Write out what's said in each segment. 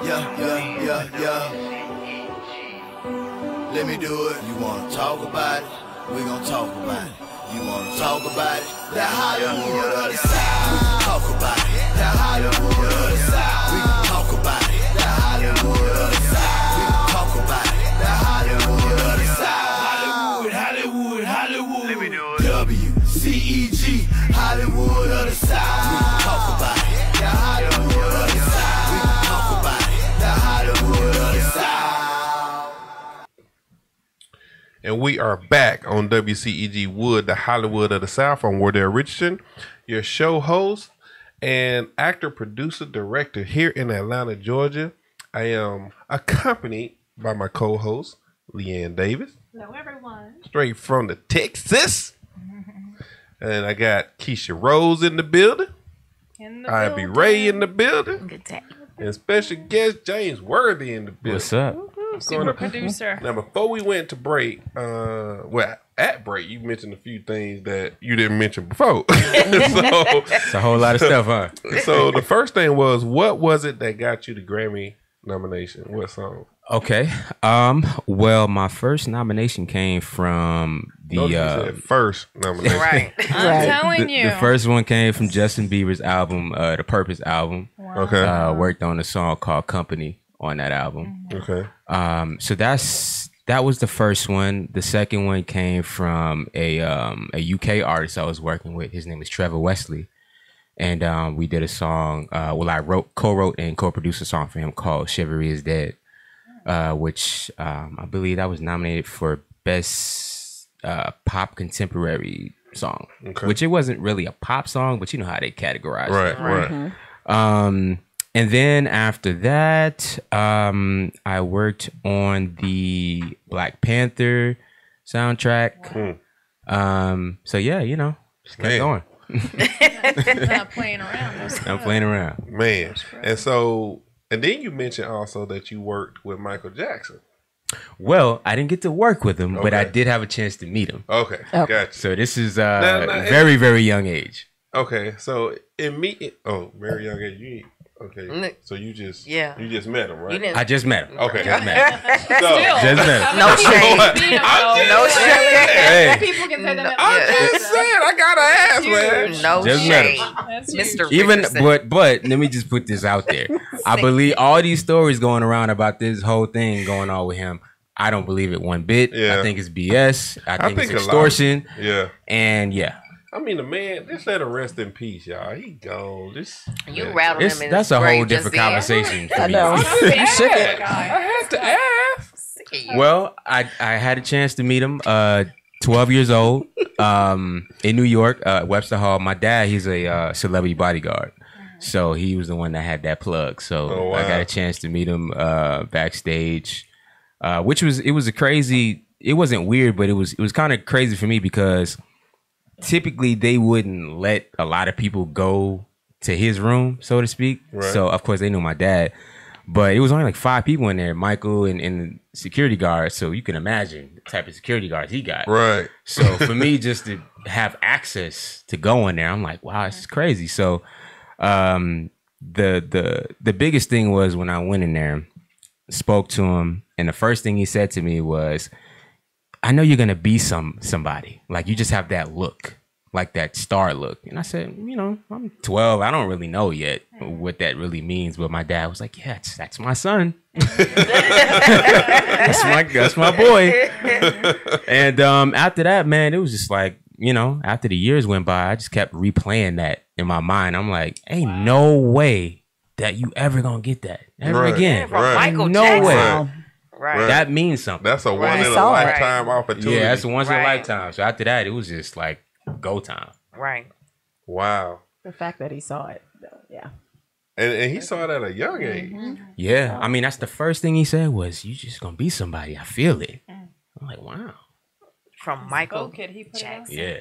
Yeah. Let me do it. You wanna talk about it? We gon' talk about it. You wanna talk about it? That Hollywood of the South. We can talk about it. That Hollywood of the South. We can talk about it. That Hollywood of the South. We can talk about it. That Hollywood of the South. Hollywood. Let me do it. WCEG, Hollywood of the South. We can talk about it. That Hollywood of the South. We can talk about it. That Hollywood of the South. And we are back on WCEG Wood, the Hollywood of the South. I'm Wardell Richardson, your show host and actor, producer, director here in Atlanta, Georgia. I am accompanied by my co-host, Leiann Davis. Hello, everyone. Straight from the Texas. And I got Keisha Rose in the building. Ivy Ray in the building. Good day. And special guest James Worthy in the building. What's up? Super producer. Now, before we went to break, at break, you mentioned a few things that you didn't mention before. It's a whole lot of stuff, huh? So the first thing was, what was it that got you the Grammy nomination? What song? Okay. Well, my first nomination came from You said first nomination. Right. I'm telling you. The first one came from Justin Bieber's album, the Purpose album. Wow. Okay. Worked on a song called Company on that album. Okay. So that was the first one. The second one came from a UK artist I was working with. His name is Trevor Wesley. And we did a song. I co-wrote and co-produced a song for him called Chivalry is Dead, which I believe that was nominated for Best Pop Contemporary Song, which it wasn't really a pop song, but you know how they categorize it. Right. And then after that, I worked on the Black Panther soundtrack. So yeah, just kept going. Not playing around. I'm playing around. Man. And then you mentioned also that you worked with Michael Jackson. Well, I didn't get to work with him, but I did have a chance to meet him. Okay. Gotcha. So this is very, very young age. Okay. So very young age. Okay, so you just met him, right? I just met him. Okay, just met him. Just met him. No shade. No shade. Hey. People can say that. I'm just saying, I gotta ask, man. No Just shade. Mr. Even but let me just put this out there. I believe all these stories going around about this whole thing going on with him. I don't believe it one bit. Yeah. I think it's BS. I think it's extortion. And I mean, the man, just let him rest in peace, y'all. He gone. You rattled him in that's a whole different conversation for me. I know. You shook it. I had to ask. Well, I had a chance to meet him. 12 years old, in New York, Webster Hall. My dad, he's a celebrity bodyguard, so he was the one that had that plug. So I got a chance to meet him backstage, which was it wasn't weird, but it was kind of crazy for me because typically they wouldn't let a lot of people go to his room, so to speak. Right. So of course they knew my dad, but it was only like 5 people in there, Michael and the security guards. So you can imagine the type of security guards he got. Right. So for me just to have access to go in there, I'm like, wow, this is crazy. So the biggest thing was when I went in there, spoke to him, and the first thing he said to me was, I know you're going to be somebody. Like, you just have that look, like that star look. And I said, I'm 12. I don't really know yet what that really means. But my dad was like, yeah, that's my son. that's my boy. And after that, man, it was just like, after the years went by, I just kept replaying that in my mind. I'm like, ain't no way that you ever going to get that ever again. From Michael no Jackson. way. Right. That means something. That's a one in a lifetime opportunity. Yeah, that's a once in a lifetime. So after that, it was just like go time. Right. Wow. The fact that he saw it, yeah. And he saw it at a young age. Yeah, I mean that's the first thing he said was, "You just gonna be somebody." I feel it. I'm like, wow. From Michael Jackson. Yeah.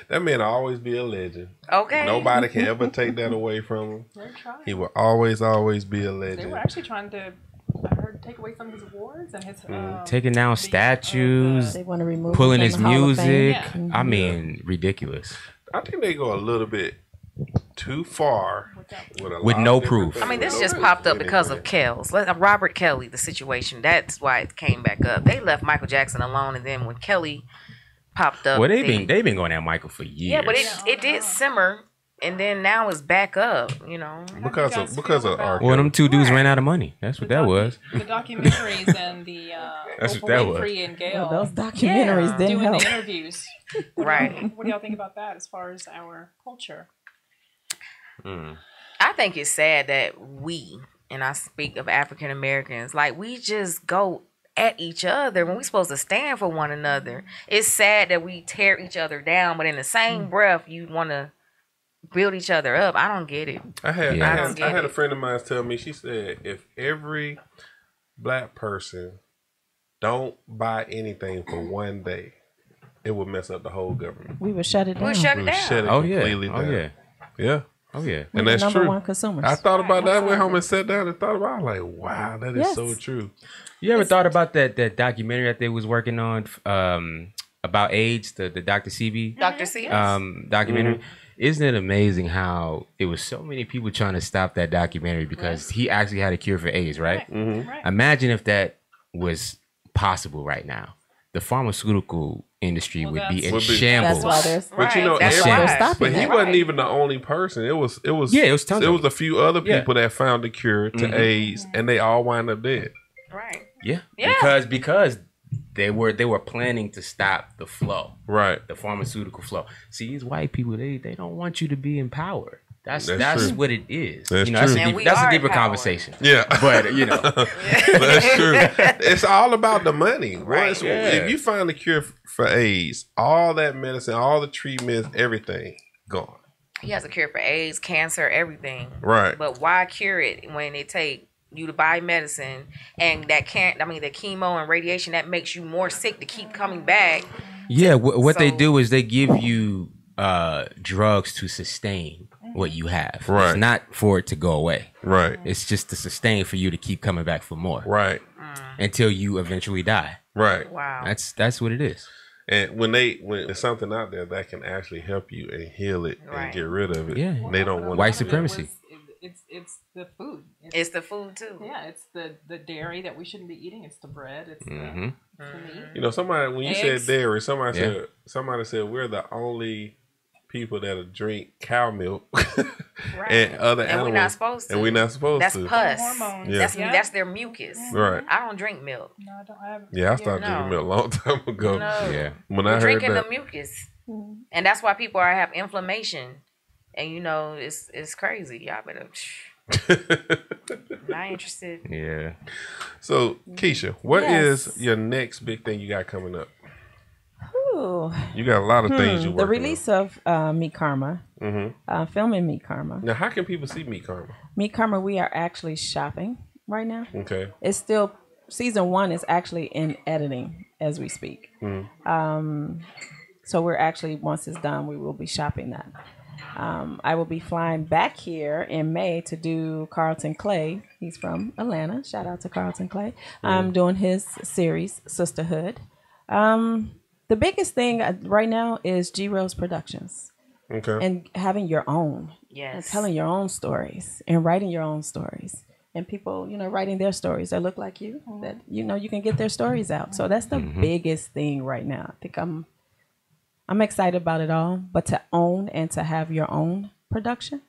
That man will always be a legend. Okay. Nobody can ever take that away from him. He will always be a legend. They were actually trying to, I heard, take away some of his awards and his taking down statues. They want to remove pulling his music. Yeah. I mean, ridiculous. I think they go a little bit too far with no proof. I mean, this just popped up because of Kells. Robert Kelly, the situation. That's why it came back up. They left Michael Jackson alone, and then when Kelly popped up, well, they've been going at Michael for years. Yeah, but it did simmer, and then now it's back up. Because of R. Well, them two dudes ran out of money. That's what that was. The documentaries and the That's Oprah what that was. Winfrey and Gail Those documentaries didn't doing help. the interviews. Right. What do y'all think about that as far as our culture? I think it's sad that we, and I speak of African Americans, like we just go at each other when we're supposed to stand for one another. It's sad that we tear each other down, but in the same breath, you want to build each other up. I don't get it. I had a friend of mine tell me, she said, if every black person don't buy anything for one day, it would mess up the whole government. We would shut it down. We'll shut it down. Shut it completely down. Yeah. Oh yeah. And that's number true. one consumers. I thought about that. I went home and sat down and thought about it. I was like, wow, that is so true. You ever thought about that documentary that they was working on about AIDS, the Dr. CB Dr. C. documentary? Mm-hmm. Isn't it amazing how it was so many people trying to stop that documentary because he actually had a cure for AIDS, right? Mm-hmm. Imagine if that was possible right now. The pharmaceutical industry would be in shambles. That's why there's, but you know, but he wasn't even the only person. It was a few other people that found the cure to AIDS, and they all wound up dead. Right. Yeah. Because they were planning to stop the flow. Right. The pharmaceutical flow. See, these white people, they don't want you to be in power. That's true. what it is. That's true. That's a deeper conversation. Yeah. But that's true. It's all about the money. Right. If you find the cure for AIDS, all that medicine, all the treatments, everything gone. He has a cure for AIDS, cancer, everything. Right. But why cure it when it take you to buy medicine and the chemo and radiation that makes you more sick to keep coming back? Yeah, what they do is they give you drugs to sustain what you have. Right. It's not for it to go away. Right. It's just to sustain for you to keep coming back for more. Right. Until you eventually die. Right. Wow. That's what it is. And when there's something out there that can actually help you and heal it and get rid of it, they don't want white supremacy. It's the food. It's the food too. Yeah, it's the dairy that we shouldn't be eating. It's the bread. It's the meat. You know, somebody when you said dairy, somebody said we're the only people that'll drink cow milk and other animals, we're not supposed to. And we're not supposed to. That's pus. Hormones. Yeah. That's their mucus. Right. I don't drink milk. No, I don't have. Yeah, I started drinking milk a long time ago. No. Yeah. When I heard drinking that, the mucus, and that's why people have inflammation, and it's crazy. Y'all better. Not interested. Yeah. So Keisha, what is your next big thing you got coming up? Ooh. You got a lot of things you working the release of Meet Karma, filming Meet Karma. Now, how can people see Meet Karma? Meet Karma, we are actually shopping right now. Okay. It's still season 1 is actually in editing as we speak. So we're actually, once it's done, we will be shopping that. I will be flying back here in May to do Carlton Clay. He's from Atlanta. Shout out to Carlton Clay. I'm doing his series, Sisterhood. The biggest thing right now is G-Rose Productions. Okay. And having your own. Yes. And telling your own stories and writing your own stories. And people, writing their stories that look like you, that, you can get their stories out. So that's the biggest thing right now. I think I'm excited about it all, but to own and to have your own production.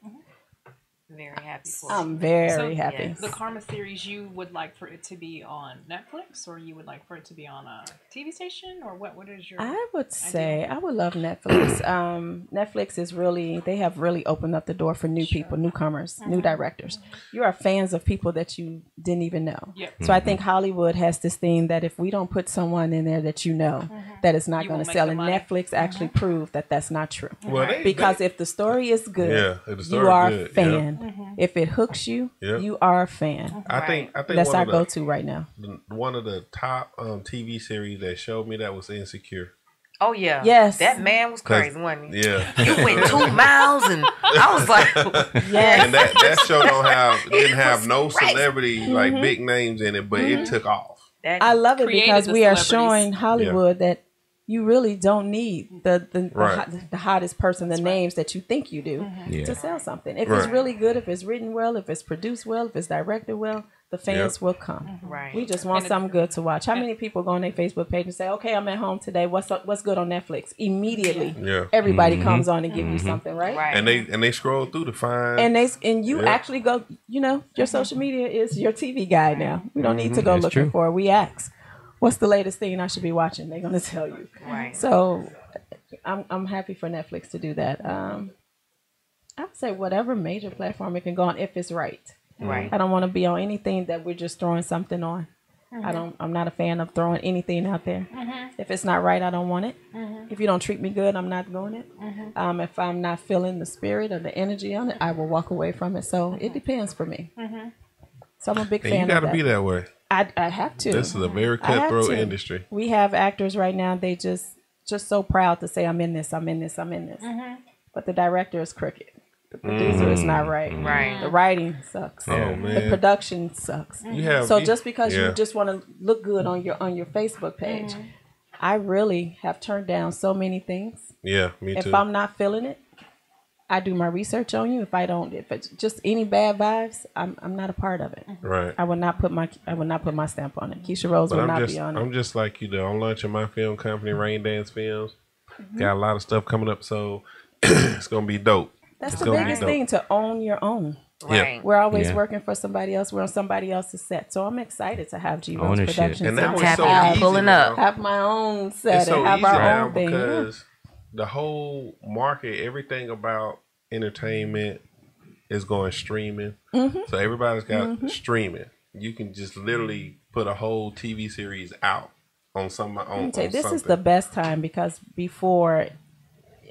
Very happy for I'm very happy. Yes. The Karma series, you would like for it to be on Netflix, or you would like for it to be on a TV station, or what is your I would say I would love Netflix. Netflix is they have really opened up the door for new people, newcomers, new directors. You are fans of people that you didn't even know. Yep. So I think Hollywood has this thing that if we don't put someone in there that that is not going to sell, and Netflix actually proved that that's not true. Well, because if the story is good, you are a fan. If it hooks you, you are a fan. I think that's our go-to right now. One of the top TV series that showed me that was Insecure. Oh yeah. Yes. That man was crazy, wasn't he? Yeah. You went 2 miles and I was like, yes. And that show didn't have no celebrity like big names in it, but it took off. I love it because we are showing Hollywood that you really don't need the Right. the hottest person, the names that you think you do Yeah. to sell something. If Right. it's really good, if it's written well, if it's produced well, if it's directed well, the fans Yep. will come. Right. We just want something good to watch. How many people go on their Facebook page and say, "Okay, I'm at home today. What's good on Netflix?" Immediately, Yeah. everybody comes on and give you something, right? Right. And they scroll through to find. And you Yeah. actually go. You know, your social media is your TV guide now. We don't need to go That's looking true. for it. We ask, "What's the latest thing I should be watching?" They're gonna tell you. Right. So, I'm happy for Netflix to do that. I would say whatever major platform it can go on if it's right. Right. I don't want to be on anything that we're just throwing something on. I'm not a fan of throwing anything out there. If it's not right, I don't want it. If you don't treat me good, I'm not doing it. If I'm not feeling the spirit or the energy on it, I will walk away from it. So it depends for me. So I'm a big And fan you got of to that. be that way. I have to. This is a very I have cutthroat to. industry. We have actors right now. They just so proud to say, "I'm in this. I'm in this. I'm in this." But the director is crooked. The producer is not right. Right. The writing sucks. Oh The man, production sucks. you have So just because yeah. you just want to look good on your Facebook page, I really have turned down so many things. Yeah, me If too. I'm not feeling it, I do my research on you. If it's just any bad vibes, I'm not a part of it. Right. I would not put my stamp on it. Keisha Rose But will not be on it. I'm just like you though. I'm launching my film company, Rain Dance Films. Got a lot of stuff coming up, so it's gonna be dope. That's It's the gonna be biggest dope. thing, to own your own. Right. We're always Yeah. working for somebody else. We're on somebody else's set. So I'm excited to have G Rose Ownership. Productions. And that was Happy so I'm easy pulling now. up. have my own set It's so and have easy our now own thing. Yeah. because the whole market, everything about entertainment is going streaming. So everybody's got streaming. You can just literally put a whole TV series out on some on, Okay, on this something. is the best time because before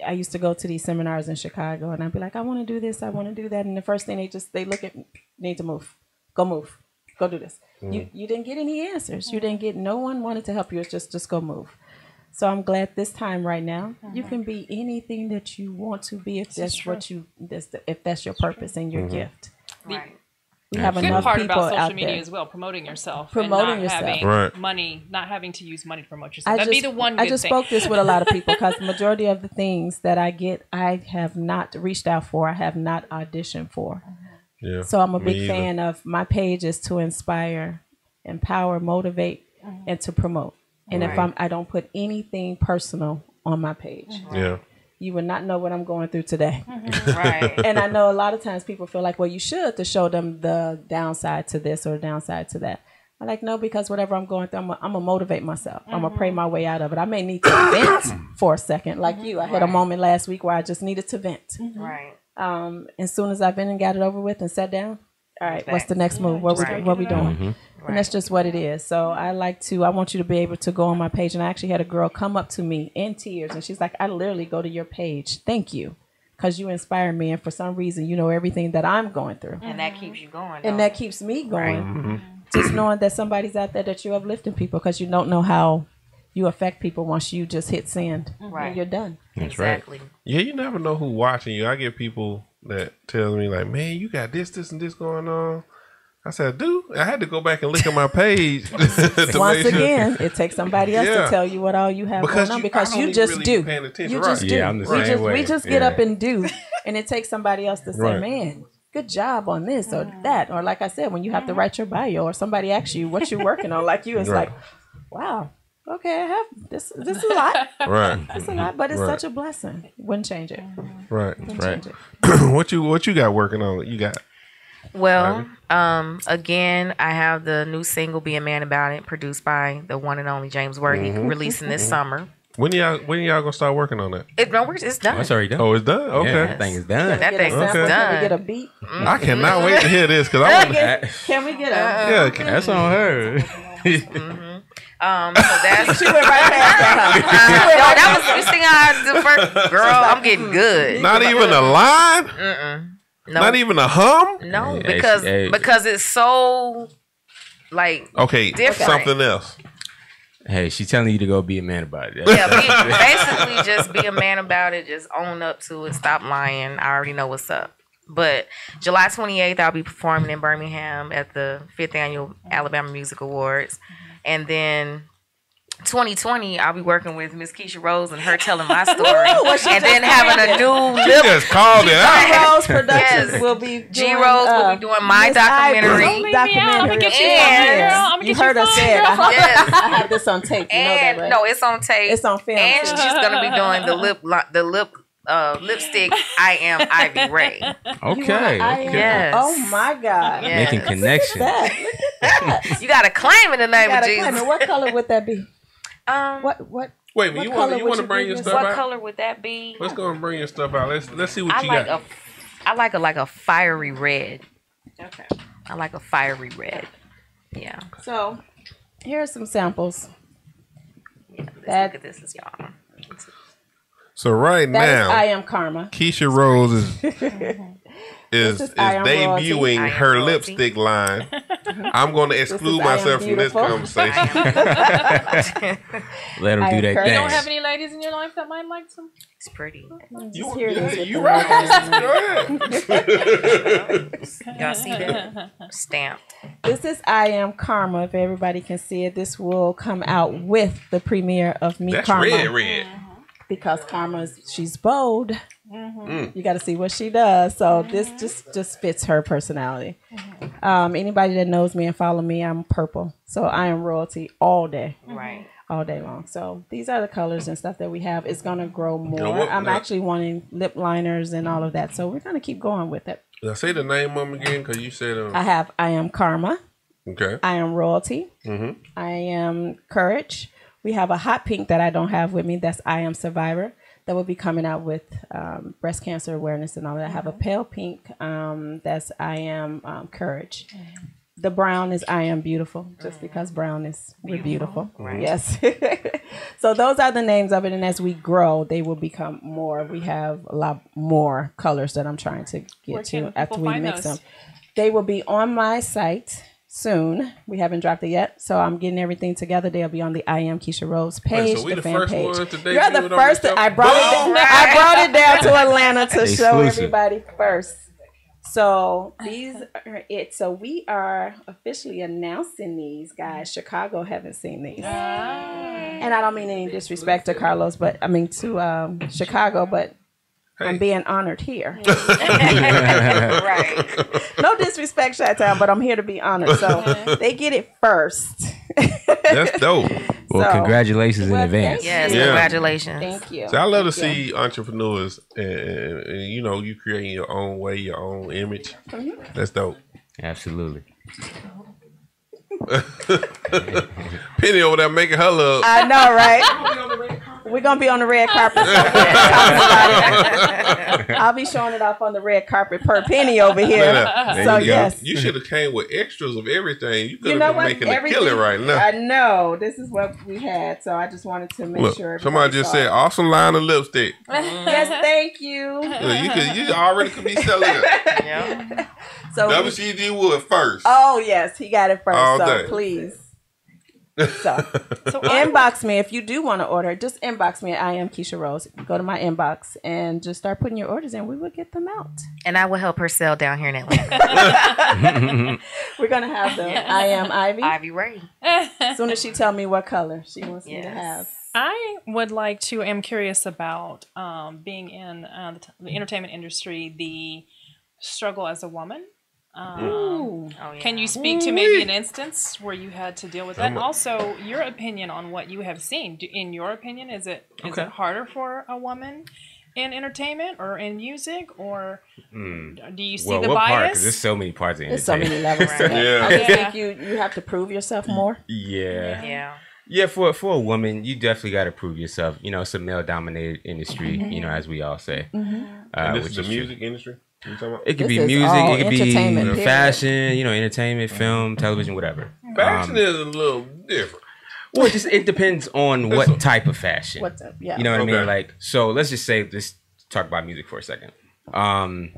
I used to go to these seminars in Chicago and I'd be like, I want to do this, I want to do that. And the first thing they look at me, need to move, go do this. You didn't get any answers. You didn't get, no one wanted to help you. It's just go move. So I'm glad this time right now, you can be anything that you want to be if that's what if that's your purpose and your gift. Right. We have The good enough part people about social out media there. as well, promoting yourself, Promoting and not yourself. having Right. money, not having to use money to promote yourself. That'd be the one good I just thing. spoke this with a lot of people because the majority of the things that I get, I have not reached out for. I have not auditioned for. Yeah. So I'm a Me big either. fan of my page is to inspire, empower, motivate, and to promote. And if I don't put anything personal on my page, Yeah. you will not know what I'm going through today. Right. And I know a lot of times people feel like, well, you should to show them the downside to this or downside to that. I'm like, no, because whatever I'm going through, I'm going to motivate myself. I'm going to pray my way out of it. I may need to vent for a second. Like you, I had a moment last week where I just needed to vent. Right. As soon as I've been and got it over with and sat down, all right, what's the next move? What we doing? And that's just what it is. So I want you to be able to go on my page. And I actually had a girl come up to me in tears. And she's like, I literally go to your page. Thank you. Because you inspire me. And for some reason, you know everything that I'm going through. And that keeps you going. And that keeps me going. Just knowing that somebody's out there that you're uplifting people because you don't know how you affect people once you just hit send. Right. And you're done. Exactly. Yeah, you never know who's watching you. I get people that tell me like, man, you got this, and this going on. I said, dude, I had to go back and look at my page. to Once make sure. again, it takes somebody else Yeah. to tell you what all you have Because going on you- because I don't you even just really do. be paying attention, You right. just do. Yeah, I'm the we same just way. we just get Yeah. up and do, and it takes somebody else to say, Right. "Man, good job on this or that," or like I said, when you have to write your bio or somebody asks you what you're working on, like you, it's Right. like, wow, okay, I have this. This is a lot. Right, It's a lot, but it's Right. such a blessing. Wouldn't change it. right. Wouldn't Right. change it. What you got working on? You got Well, again, I have the new single "Be a Man About It," produced by the one and only James Worthy, releasing this summer. when y'all gonna start working on that? It's done. That's already done. Oh, it's done. Okay, Yeah, that thing is done. That Get a thing's sample. Okay. Can we get a done. beat? I cannot wait to hear this because I want. Can we get a? Yeah, That's on her. So that's She went right past that. no, that was you sing how the first girl. I'm getting good. not even a line. No, Not even a hum. no, Hey, because hey. because it's so like Okay, Different. something else. Hey, she's telling you to go be a man about it. yeah, basically just be a man about it. Just own up to it. Stop lying. I already know what's up. But July 28th, I'll be performing in Birmingham at the 5th Annual Alabama Music Awards. And then 2020, I'll be working with Miss Keisha Rose and her telling my story, she and then having a new She just called it out. G-Rose Productions Yes. will be G doing, Rose will be doing my Miss documentary. Ivory Don't leave me out. I'm gonna get you And- on, girl. I'm gonna You get heard you us on, say it. girl. Yes. I have this on tape. You know that, And right? no, it's on tape. It's on film. And too. she's gonna be doing the lipstick. I am Ivy Ray. Okay. Yes. Oh my God. Yes. Making connections. That. Look at that. You gotta claim in the name You of gotta claim Jesus. it. What color would that be? What What? Wait, What you color want would to you bring give your this? stuff what out? color would that be? Let's go and bring your stuff out. Let's see what I you like got. like a fiery red. Okay. I like a fiery red. Yeah. So, here are some samples. Yeah. Let's That- look at this, y'all. So right That is now, I Am Karma. Keisha Rose is is I Am Royalty. debuting I Am her Royalty. lipstick line. I'm going to exclude is I Am myself from this Beautiful. conversation. Let them I do am their Kurt. You don't have thing. any ladies in your life that might like some? It's pretty. Just here it is with You the right. logo. Go ahead. Y'all see that? Stamped. This is I Am Karma. If everybody can see it, this will come out with the premiere of Me That's Karma. red. Because she's bold. You got to see what she does. So this just fits her personality. Anybody that knows me and follow me, I'm purple. So I am royalty all day. Right. All day long. So these are the colors and stuff that we have. It's going to grow more. know what? I'm No. actually wanting lip liners and all of that. So we're going to keep going with it. Now say the name of them again, because you said I have I Am Karma. okay. I Am Royalty. Mm-hmm. I Am Courage. We have a hot pink that I don't have with me. That's I Am Survivor. That will be coming out with breast cancer awareness and all that. I have a pale pink. That's I Am Courage. The brown is I Am Beautiful, just because brown is we're beautiful. Right. Yes. So those are the names of it, and as we grow, they will become more. We have a lot more colors that I'm trying to Where get can to after people we find mix those? them. They will be on my site soon. We haven't dropped it yet, so I'm getting everything together. They'll be on the I Am Keisha Rose page, so we the fan first page. ones to debut You're it the on first. the show? I brought Boom! I brought it down to Atlanta to show Exclusive. everybody first. So these are it. So we are officially announcing these, guys. Chicago haven't seen these, and I don't mean any disrespect to Carlos, but I mean to Chicago, but I'm being honored here. Right. No disrespect, Chi-Town, but I'm here to be honored. So they get it first. That's dope. Well, So- congratulations in Well, advance. Yes. Yeah. Congratulations. Thank you. So I love to Thank you. see entrepreneurs and you know, you creating your own way, your own image. That's dope. Absolutely. Penny over there making her look. I know, right? We're gonna be on the red carpet. I'll be showing it off on the red carpet per penny over here. There So you go. yes, You should have came with extras of everything. You could you have know been what? making a Everything killing right now. I know this is what we had, so I just wanted to make Look, sure. somebody everybody just saw said it. awesome line of lipstick. Yes, thank you. Look, you already could be selling it. Yeah. So WCEG would first. oh yes, he got it first. All So day. please. So So inbox me if you do want to order. Just inbox me at I Am Keisha Rose. Go to my inbox and just start putting your orders in. We will get them out. And I will help her sell down here in Atlanta. We're gonna have the I Am Ivy. Ivy Ray. As soon as she tell me what color she wants me to Yes. have. I would like to. Am curious about being in the entertainment industry. The struggle as a woman. Ooh. Oh, yeah. Can you speak to maybe an instance where you had to deal with that? And also, your opinion on what you have seen. In your opinion, is it harder for a woman in entertainment or in music, or do you see Well, the what part? bias? Because there's so many parts in There's so entertainment. many levels to that. Yeah. I just Yeah. think you have to prove yourself more. Yeah. Yeah. Yeah, for a woman, you definitely got to prove yourself. You know, it's a male-dominated industry, you know, as we all say. And this which is the is true. music industry? You talking about? It could This be is music, all it could be entertainment, period. fashion, you know, entertainment, film, television, whatever. Fashion is a little different. Well, it depends on what type of fashion. What's up? Yeah. You know what I Okay. mean? Like, so let's just say, let's talk about music for a second.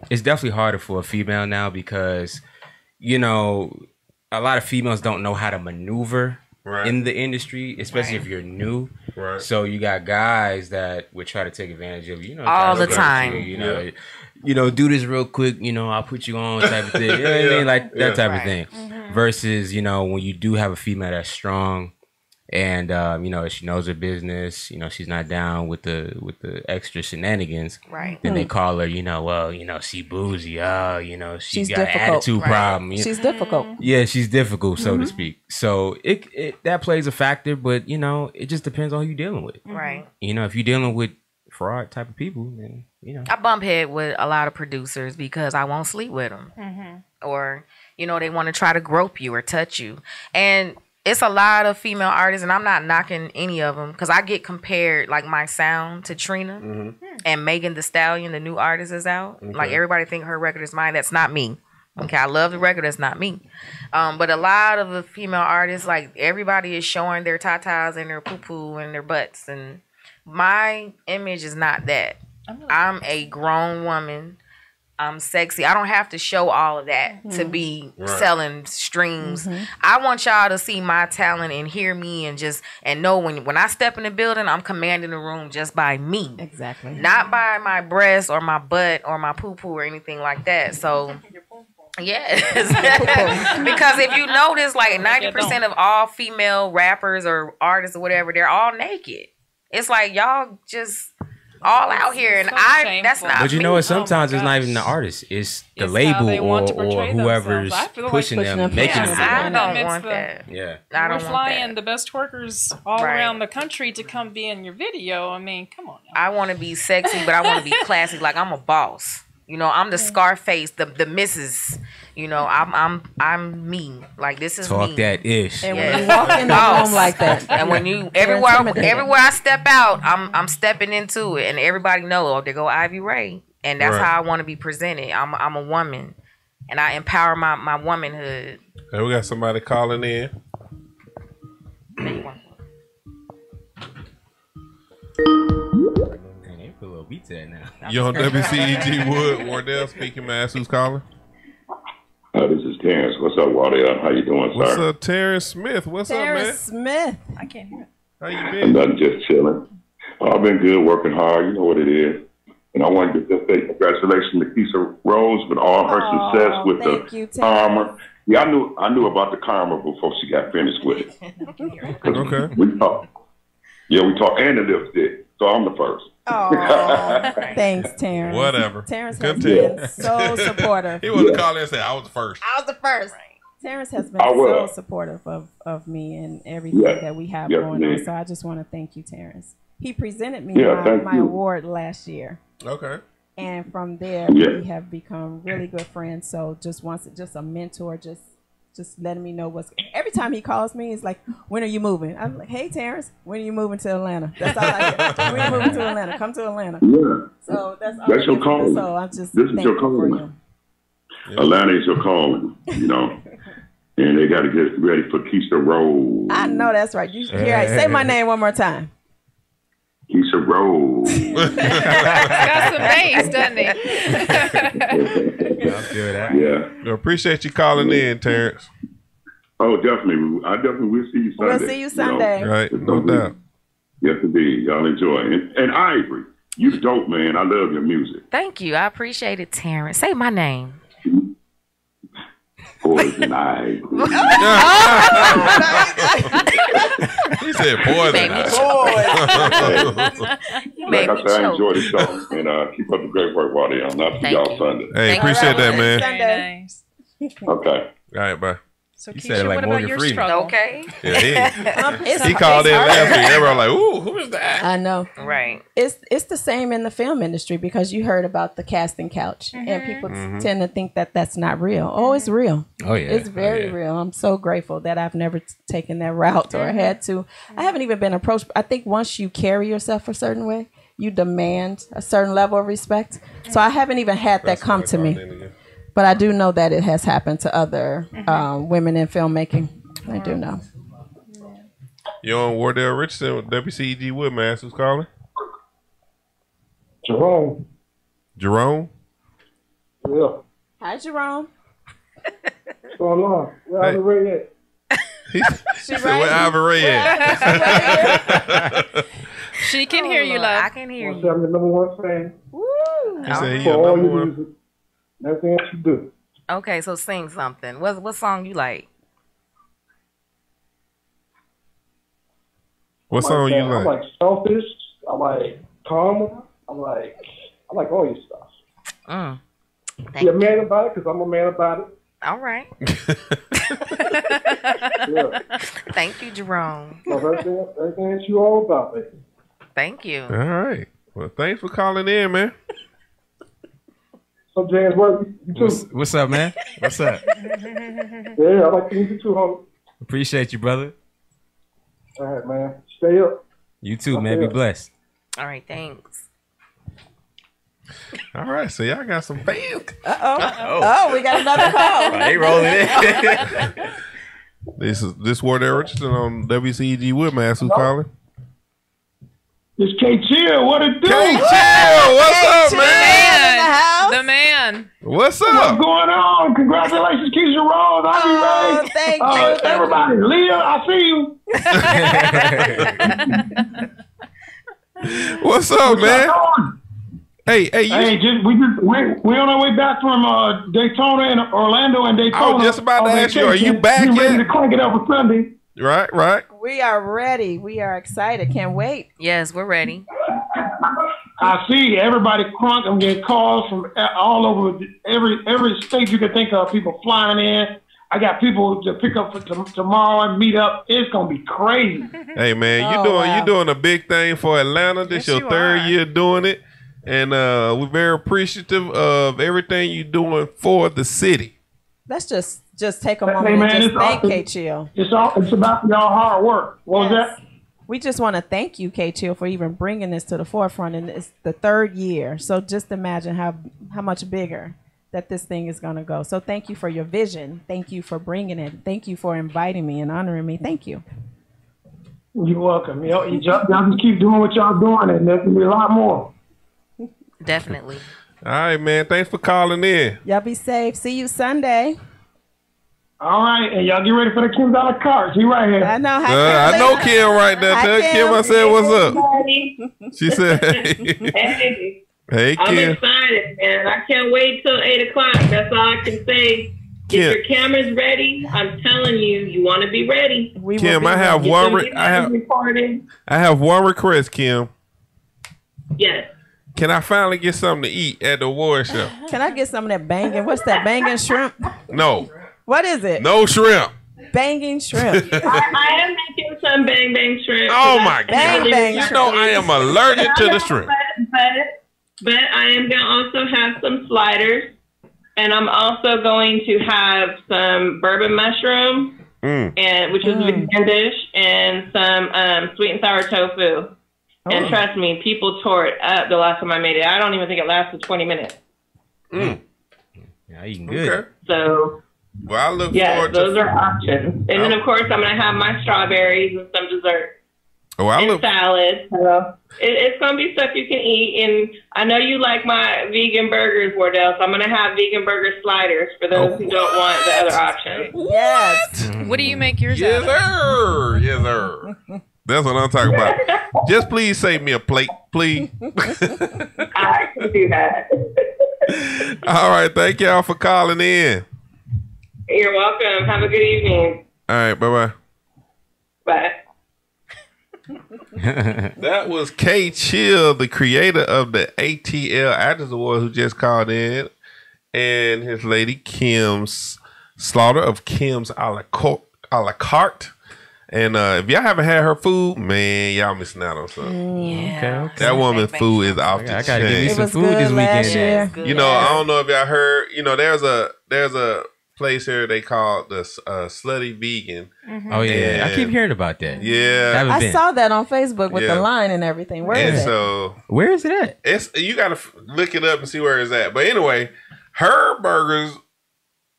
It's definitely harder for a female now because, you know, a lot of females don't know how to maneuver Right. in the industry, especially if you're new. Right. So you got guys that would try to take advantage of you, know, All try to the flirt time. you, you know, do this real quick, you know, I'll put you on type of thing. You know what I mean? Like that type of thing. Versus, you know, when you do have a female that's strong And you know, she knows her business. You know, she's not down with the extra shenanigans. Right. Then they call her, you know, well, you know, she bougie. Oh, you know, she's got difficult. an attitude problem. She's difficult. Yeah, she's difficult, so to speak. So it that plays a factor, but you know, it just depends on who you're dealing with. Right. You know, if you're dealing with fraud type of people, then you know. I bump head with a lot of producers because I won't sleep with them, or you know, they want to try to grope you or touch you, and it's a lot of female artists, and I'm not knocking any of them because I get compared, like my sound, to Trina and Megan Thee Stallion, the new artist is out. Like everybody think her record is mine. That's not me. Okay, I love the record. That's not me. But a lot of the female artists, like everybody is showing their tatas and their poo-poo and their butts, and my image is not that. I'm a grown woman. I'm sexy. I don't have to show all of that to be selling streams. I want y'all to see my talent and hear me and know when I step in the building, I'm commanding the room just by me. Exactly. Not by my breast or my butt or my poo-poo or anything like that. So yes. Because if you notice, like 90% of all female rappers or artists or whatever, they're all naked. It's like y'all just all out here, and that's not. But you know what? Sometimes it's not even the artist; it's the label or whoever's pushing them, making them. I don't want that. Yeah, I don't We're want flying that. the best twerkers all around the country to come be in your video. I mean, come on. Now. I want to be sexy, but I want to be classy. Like I'm a boss. You know, I'm the Scarface, the Mrs. You know, I'm me. Like this is talk me. that ish. And when you walk in the room like that, and when you everywhere I step out, I'm stepping into it, and everybody knows. Oh, there go Ivy Ray, and that's how I want to be presented. I'm a woman, and I empower my womanhood. And we got somebody calling in. Put a little beat to that now. You on WCEG Wood? Wardell speaking, man. Who's calling? This is Terrence. What's up, Wardell? How you doing, What's sir? up, Terrence Smith? What's Terrence up, man? Smith. I can't hear it. How you been? Nothing, just chilling. I've been good, working hard. You know what it is. And I wanted to just say congratulations to Keisha Rose with all her success with the karma. Yeah, I knew about the karma before she got finished with it. Okay. We talked. Yeah, we talked, and the lipstick. So I'm the first. Oh, thanks, Terrence. Whatever. Terrence has Continue. been so supportive. He wanted to call in and say, I was the first. I was the first. Terrence has been so supportive of me and everything that we have going on. So I just want to thank you, Terrence. He presented me my award last year. Okay. And from there, we have become really good friends. So just a mentor, just letting me know every time he calls me, it's like, when are you moving? I'm like, hey, Terrence, when are you moving to Atlanta? That's all I get. When are you moving to Atlanta? Come to Atlanta. Yeah. So that's your calling. So I'm just this is your calling. Atlanta is your calling, you know. And they got to get ready for Keisha Rose. I know that's right. You say my name one more time. Keisha Rose. Got some bass, doesn't he? I'll do that. Yeah. I appreciate you calling in, Terrence. Oh, definitely. I definitely will see you Sunday. We'll see you Sunday. You know? Right, no doubt. Yes, indeed. Y'all enjoy. And Ivory, you dope, man. I love your music. Thank you. I appreciate it, Terrence. Say my name. Poison Ivory. He said, boy, Made me Like I said, I enjoy the show. And keep up the great work, Wardell. I'll see y'all Sunday. Hey, appreciate that, man. Very nice. Okay. All right, bye. So, You Keisha, said it like what about Morgan your Freeman. struggle? Okay. Yeah, he called in last week. Everyone like, ooh, who is that? I know. Right. It's the same in the film industry because you heard about the casting couch and people tend to think that that's not real. Oh, it's real. Oh yeah, It's very real. I'm so grateful that I've never taken that route or had to. I haven't even been approached. I think once you carry yourself a certain way, you demand a certain level of respect. So I haven't even had that come to me. But I do know that it has happened to other women in filmmaking. I do know. You on Wardell Richardson with WCEG Woodmass. Who's calling? Jerome. Jerome? Yeah. Hi, Jerome. What's going on? Where are the Ray at? He said, where Ivy Ray at? She can hear you, I love. can hear I'm you. the number one fan. Woo! He said, he For your all number your one. music. Everything that you do. Okay, so sing something. What song you like? What song you like? I like Selfish. I like Karma. I like all your stuff. Be a man about it because I'm a man about it. All right. Yeah. Thank you, Jerome. So everything that you all about, baby. Thank you. All right. Well, thanks for calling in, man. So James, what you too? What's up, man? What's up? Yeah, I like to meet you too, homie. Appreciate you, brother. All right, man. Stay up. You too, man. Be blessed. All right, thanks. All right, so y'all got some fans. Oh, we got another call. They rolling in. This Wardell Richardson on WCEG Woodmass who's calling. It's K-Chill. What it do? K-Chill, what's up, man? The man. What's up? What's going on? Congratulations, Keisha Rose. I'll be ready. Thank you. Everybody, Leah, I see you. What's up, man? Hey, we're on our way back from Daytona and Orlando and Daytona. I was just about to ask you, are you back yet? Ready yet? to crank it up for Sunday. Right. We are ready. We are excited. Can't wait. Yes, we're ready. I see everybody crunk. I'm getting calls from all over every state you can think of. People flying in. I got people to pick up for tomorrow and meet up. It's gonna be crazy. Hey man, you doing a big thing for Atlanta. This your third year doing it, and we're very appreciative of everything you're doing for the city. Let's just take a moment and just thank K-Chill. It's about y'all hard work. What was that? We just want to thank you, K-Chill, for even bringing this to the forefront, and it's the third year. So just imagine how much bigger that this thing is going to go. So thank you for your vision. Thank you for bringing it. Thank you for inviting me and honoring me. Thank you. You're welcome. Y'all just keep doing what y'all doing, and there's going to be a lot more. Definitely. All right, man. Thanks for calling in. Y'all be safe. See you Sunday. All right, and y'all get ready for the Kim Dollar card. She right here. I know. I know Kim right there. Tell Kim I said what's up. She said, hey. Hey, Kim. I'm excited, man. I can't wait till 8 o'clock. That's all I can say. Get your cameras ready. I'm telling you, you want to be ready. Kim, I have one request, Kim. Yes. Can I finally get something to eat at the award show? Can I get some of that banging? What's that, banging shrimp? No. What is it? No shrimp. Banging shrimp. I am making some bang bang shrimp. Oh my God. Bang you know I am allergic to the shrimp. But I am going to also have some sliders. And I'm also going to have some bourbon mushroom, which is a vegan dish, and some sweet and sour tofu. And trust me, people tore it up the last time I made it. I don't even think it lasted 20 minutes. Yeah, eating good. Okay. So, well, I look forward to those are options. And then, of course, I'm going to have my strawberries and some dessert. And salad. So it's going to be stuff you can eat. And I know you like my vegan burgers, Wardell, so I'm going to have vegan burger sliders for those who don't want the other option. Yes. What do you make yours yes, out of? Sir. Yes, sir. That's what I'm talking about. Just please save me a plate, please. I can do that. All right. Thank y'all for calling in. You're welcome. Have a good evening. All right. Bye-bye. Bye. That was K-Chill, the creator of the ATL Actors Award, who just called in, and his lady Kim's Slaughter of Kim's a la carte. And if y'all haven't had her food, man, y'all missing out on something. Yeah. Okay. That woman's food is off the chain. I gotta give me some food this weekend. You know, I don't know if y'all heard. You know, there's a place here they call the Slutty Vegan. Oh yeah, I keep hearing about that. Yeah, I saw that on Facebook with the line and everything. Where is it? So where is it at? You gotta look it up and see where it's at. But anyway, her burgers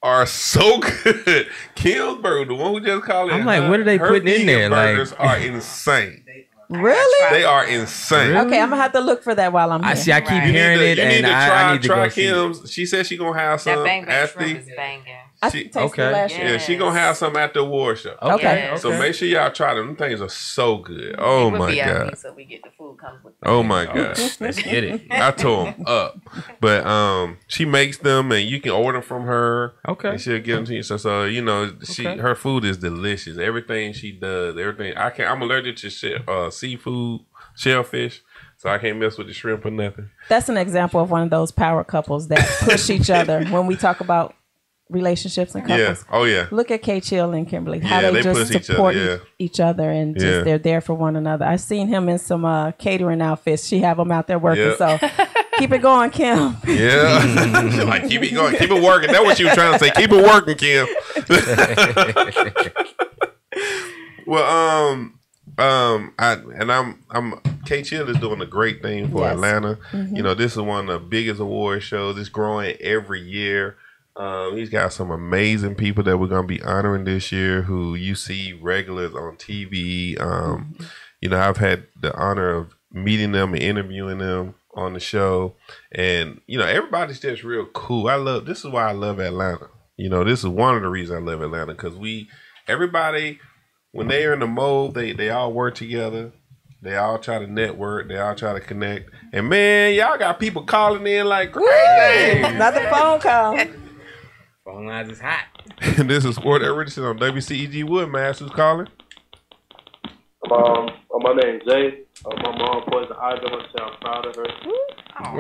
are so good. Kim's burger, the one who just called in. I'm like, what are they putting in there? Burgers like, are insane. Really? They are insane. Really? Okay, I'm gonna have to look for that while I'm here. I keep hearing it, and I need to try go see Kim's. She said she gonna have some. That bang bang shrimp is banging. I tasted it last year. Yeah, she gonna have some at the award show. Okay. So make sure y'all try them. Them things are so good. Oh my god. So we get the food comes with. Oh my god. Let's get it. I tore them up, but she makes them, and you can order them from her. Okay. And she'll get them to you. So you know, her food is delicious. Everything she does, everything. I'm allergic to seafood, shellfish. So I can't mess with the shrimp or nothing. That's an example of one of those power couples that push each other when we talk about relationships and couples. Yeah. Oh yeah. Look at Kate Chill and Kimberly. How Yeah, they just support each other, and just they're there for one another. I've seen him in some catering outfits. She have them out there working. So keep it going, Kim. Yeah. She's like, keep it going, keep it working. That's what she was trying to say. Keep it working, Kim. Well, I'm Kate Chill is doing a great thing for Atlanta. Mm-hmm. You know, this is one of the biggest award shows. It's growing every year. He's got some amazing people that we're gonna be honoring this year who you see regulars on TV. You know, I've had the honor of meeting them and interviewing them on the show, and you know, everybody's just real cool. This is why I love Atlanta. You know, this is one of the reasons I love Atlanta, because everybody, when they are in the mode, they all work together. They all try to network. They all try to connect. And man, y'all got people calling in like crazy. Another phone call. Phone lines is hot. This is Wardell Richardson on WCEG Woodmass. Who's calling? My name's Jay. My mom plays the idol, and I'm proud of her.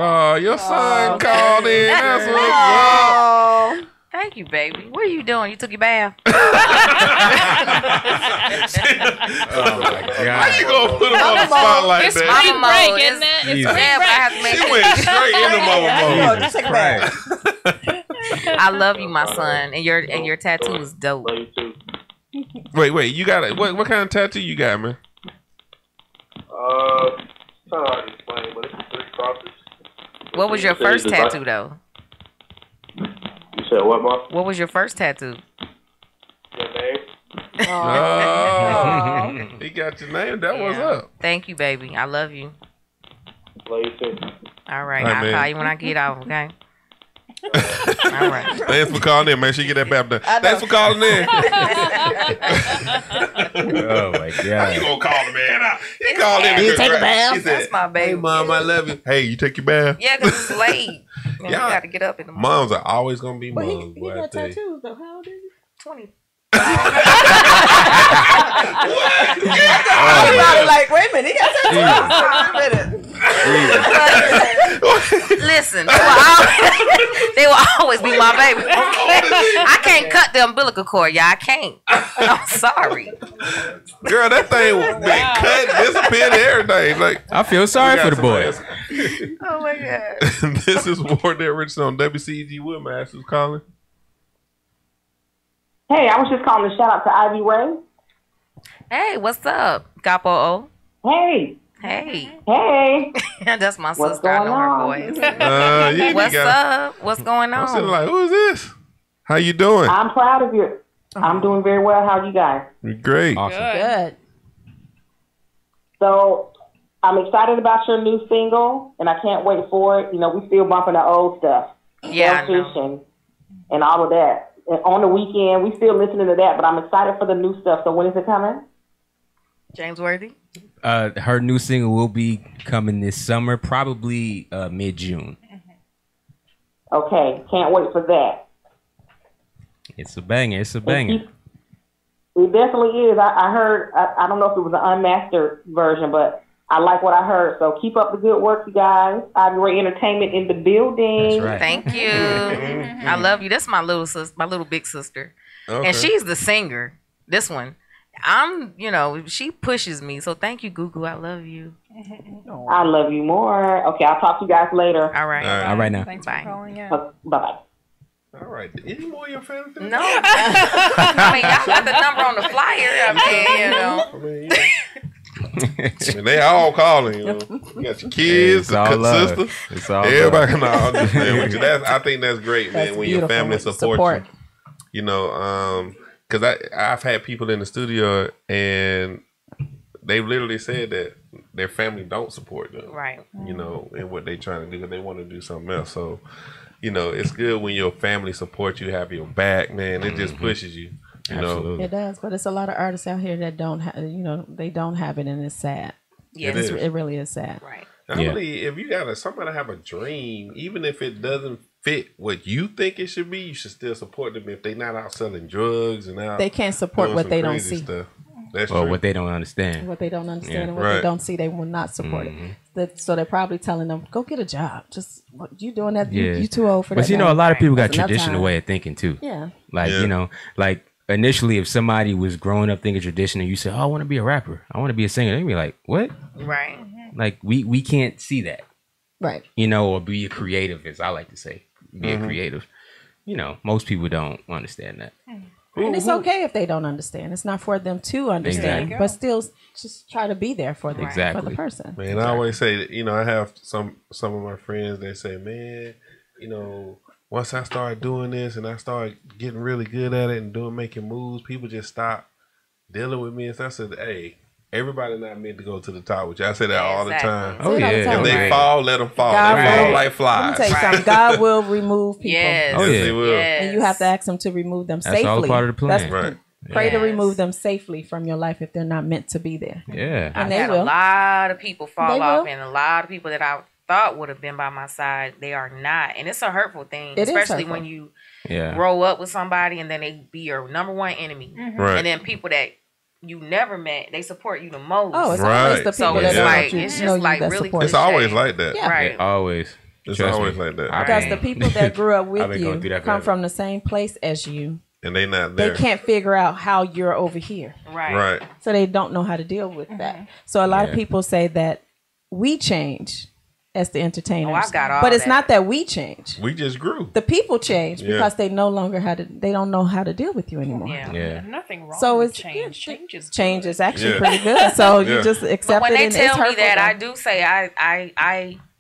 Oh, your son called in. That's what's up. Thank you, baby. What are you doing? You took your bath? Oh my God. How you gonna put him on the spot like it's that? spring break, isn't it? It's spring break. She went straight into mama mode. Just take a bath. I love you, my son, and your tattoo is dope. Love you too. Wait, you got it. What kind of tattoo you got, man? It's kind of hard to explain, but it's 3 crosses. What was your first tattoo, though? You said what, Mom? What was your first tattoo? Your name? Oh, he got your name. That was up. Thank you, baby. I love you. Love you too. All right, All right, I'll man. call you when I get off, okay? All right. Thanks for calling in. Make sure you get that bap done. Thanks for calling in. Oh my God. How you gonna call the man out? He called in. You take a bath? He said, That's my baby. Hey, Mom, I love you. Hey, you take your bath? Yeah, because it's late. Man, Yeah. you got to get up in the morning. Moms are always gonna be But moms. he boy, I got tell you. tattoos though. How old is he? 20. I was like, wait a minute, he got tattoos. Wait a minute. Listen, they will always be my baby. I can't cut the umbilical cord, y'all. I can't. I'm sorry. Girl, that thing been cut, disappeared, everything. Like, I feel sorry for the boy. Oh my God. This is Wardell Richardson on WCEG Woodmass. Who's calling? Hey, I was just calling to shout out to Ivy Ray. Hey, what's up, Capo O? Hey. Hey. Hey. That's my What's sister. I know going her on? voice. Yeah, What's up? What's going I'm sitting on? like, who is this? How you doing? I'm proud of you. I'm doing very well. How are you guys? Great. Awesome. Good. So I'm excited about your new single, and I can't wait for it. You know, we still bumping the old stuff. Yeah, I know. Selfish and all of that. And on the weekend, we still listening to that, but I'm excited for the new stuff. So when is it coming? James Worthy? Her new single will be coming this summer, probably mid-June. Okay, can't wait for that. It's a banger. It's a banger. It definitely is. I heard, I don't know if it was an unmastered version, but I like what I heard. So keep up the good work, you guys. Ivy Ray Entertainment in the building. That's right. Thank you. I love you. That's my little sister, my little big sister. Okay. And she's the singer. This one. She pushes me. So thank you, Gugu. I love you. I love you more. Okay, I'll talk to you guys later. All right. All right now. Thanks Bye. for calling in. Bye-bye. All right. Any more of your family? No. I mean, y'all got the number on the flyer. I mean, I mean, they all calling, you know. You got your kids, It's all love. sister. It's all Everybody love. can all just stand with you. I think that's great, man, That's when your beautiful. family support you. You know, because I've had people in the studio and they've literally said that their family don't support them. right. You know, in what they trying to do because they want to do something else. So, you know, it's good when your family supports you, have your back, man. It just pushes you. You know, it does, but it's a lot of artists out here that don't have, you know, they don't have it, and it's sad. Yes. It really is sad. Right. I believe if you got somebody have a dream, even if it doesn't fit what you think it should be, you should still support them if they're not out selling drugs and out. They can't support what they don't see. Stuff. That's or true. what they don't understand. What they don't understand and what Right. they don't see, they will not support it. So they're probably telling them, go get a job. Just you doing that? You too old for that. But you know, a lot of people got That's enough traditional time. way of thinking too. Yeah. Like, you know, like initially if somebody was growing up thinking traditional, you say, oh, I want to be a rapper. I want to be a singer. They'd be like, what? Right. Like we can't see that. Right. You know, or be a creative, as I like to say. Be a creative. You know, most people don't understand that. And it's okay if they don't understand. It's not for them to understand, Exactly. but still just try to be there for the person. Man, I always say that, you know, I have some of my friends, they say, man, you know, once I started doing this and I started getting really good at it and making moves, people just stop dealing with me. And so I said, hey, everybody not meant to go to the top with you. I say that all the time. Oh, yeah. If they fall, let them fall. God They fall will- like flies. Let me tell you something. God will remove people. Yes. Oh, yeah. They will. And you have to ask him to remove them That's safely. all part of the plan. Right. Pray to remove them safely from your life if they're not meant to be there. Yeah. And I've they had will. a lot of people fall They off, will. and a lot of people that I thought would have been by my side, they are not. And it's a hurtful thing, It is especially hurtful. when you Yeah. grow up with somebody and then they be your number one enemy. Right. And then people that you never met, they support you the most. Oh, it's Right. always the So people it's that like, know you, it's know just you like that really support It's you. always like that. Yeah. Right. Always. It's Trust always me. like that. Because the people that grew up with I've been going through you that come forever. from the same place as you. And they not They there. can't figure out how you're over here. Right. Right. So they don't know how to deal with that. So a lot of Yeah. people say that we change as the entertainers. Oh, I've got all but it's that. not that we change. We just grew. The people change Yeah. because they no longer they don't know how to deal with you anymore. Yeah. Yeah. Nothing wrong So with it's change. Change is change good. is actually Yeah. pretty good. So Yeah. you just But accept when it they and tell it's me hurtful. that, though. I do say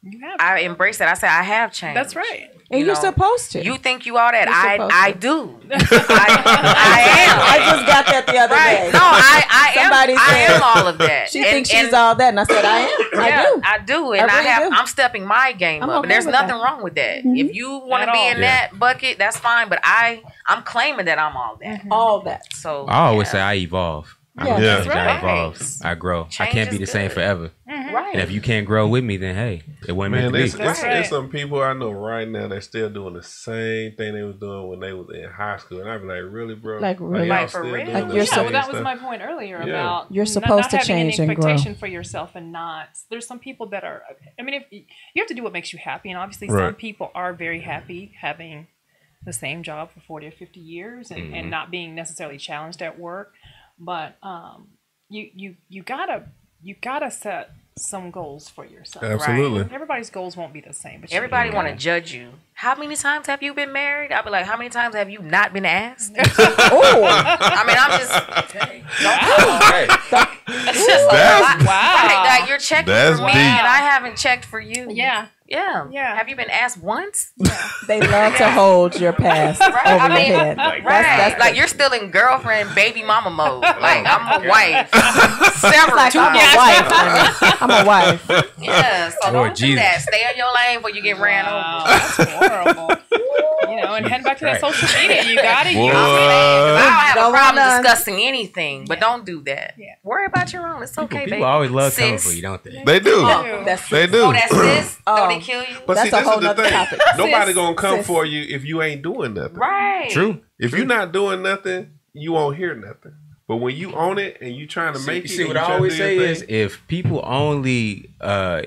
You have I embrace it. I say I have changed. That's right. and you you're know, supposed to. You think you all that? You're supposed I to. do. I am. I just got that the other Right. day. No, I Somebody am. I said- am all of that. She thinks she's all that, and I said I am. Yeah, I I do, and I really do. I'm stepping my game I'm up, okay and there's with nothing that. wrong with that. Mhm. If you want At to be all. in Yeah. that bucket, that's fine. But I'm claiming that I'm all that. do. All that. So I always yeah. say I evolve. I Yeah. don't Yeah. change, That's I right. evolve. I grow. I Change can't be is the same good. forever. Right. And if you can't grow with me, then hey, it wasn't meant Man, to be. it's That's right. some people I know right now that still doing the same thing they was doing when they was in high school, and I be like, really, bro? Like, really? y'all Like, for still real? doing Like, the you're Yeah, same well, that was stuff? my point earlier Yeah. about You're not supposed to having change any and grow. expectation for yourself and not. There's some people that are. I mean, if you have to do what makes you happy, and obviously some Right. people are very happy having the same job for 40 or 50 years and not being necessarily challenged at work. But you gotta set some goals for yourself. Absolutely. Everybody's goals won't be the same. But you Everybody gotta- want to judge you. How many times have you been married? I'll be like, how many times have you not been asked? Oh, I mean, I'm just. That's- It's just like, Wow. right, like you're checking That's for me, deep. and I haven't checked for you. Yeah. Yeah. Yeah. Have you been asked once? they love to hold your past over I mean, your head. Right. That's like you're still in girlfriend, baby mama mode. Like I'm a wife. Several like I'm a wife. honey. I'm a wife. Yeah. So Lord don't do Jesus. that. Stay in your lane before you get ran Wow, over. that's horrible. You know, and head back to that social media. You got it. Boy. I don't have Don't a problem want none. discussing anything, but don't do that. Yeah. Worry about your own. It's okay, People baby. always love coming Sis. for you, don't they? They do. Oh, that's They do. Oh, that's this? Oh. Don't they kill you? But That's see, a this whole is the nother thing. topic. Nobody Sis. gonna come Sis. for you if you ain't doing nothing. Right. True. If you're not doing nothing, you won't hear nothing. But when you own it and you trying to make it, See, and what you I trying to always do your say thing- is if people only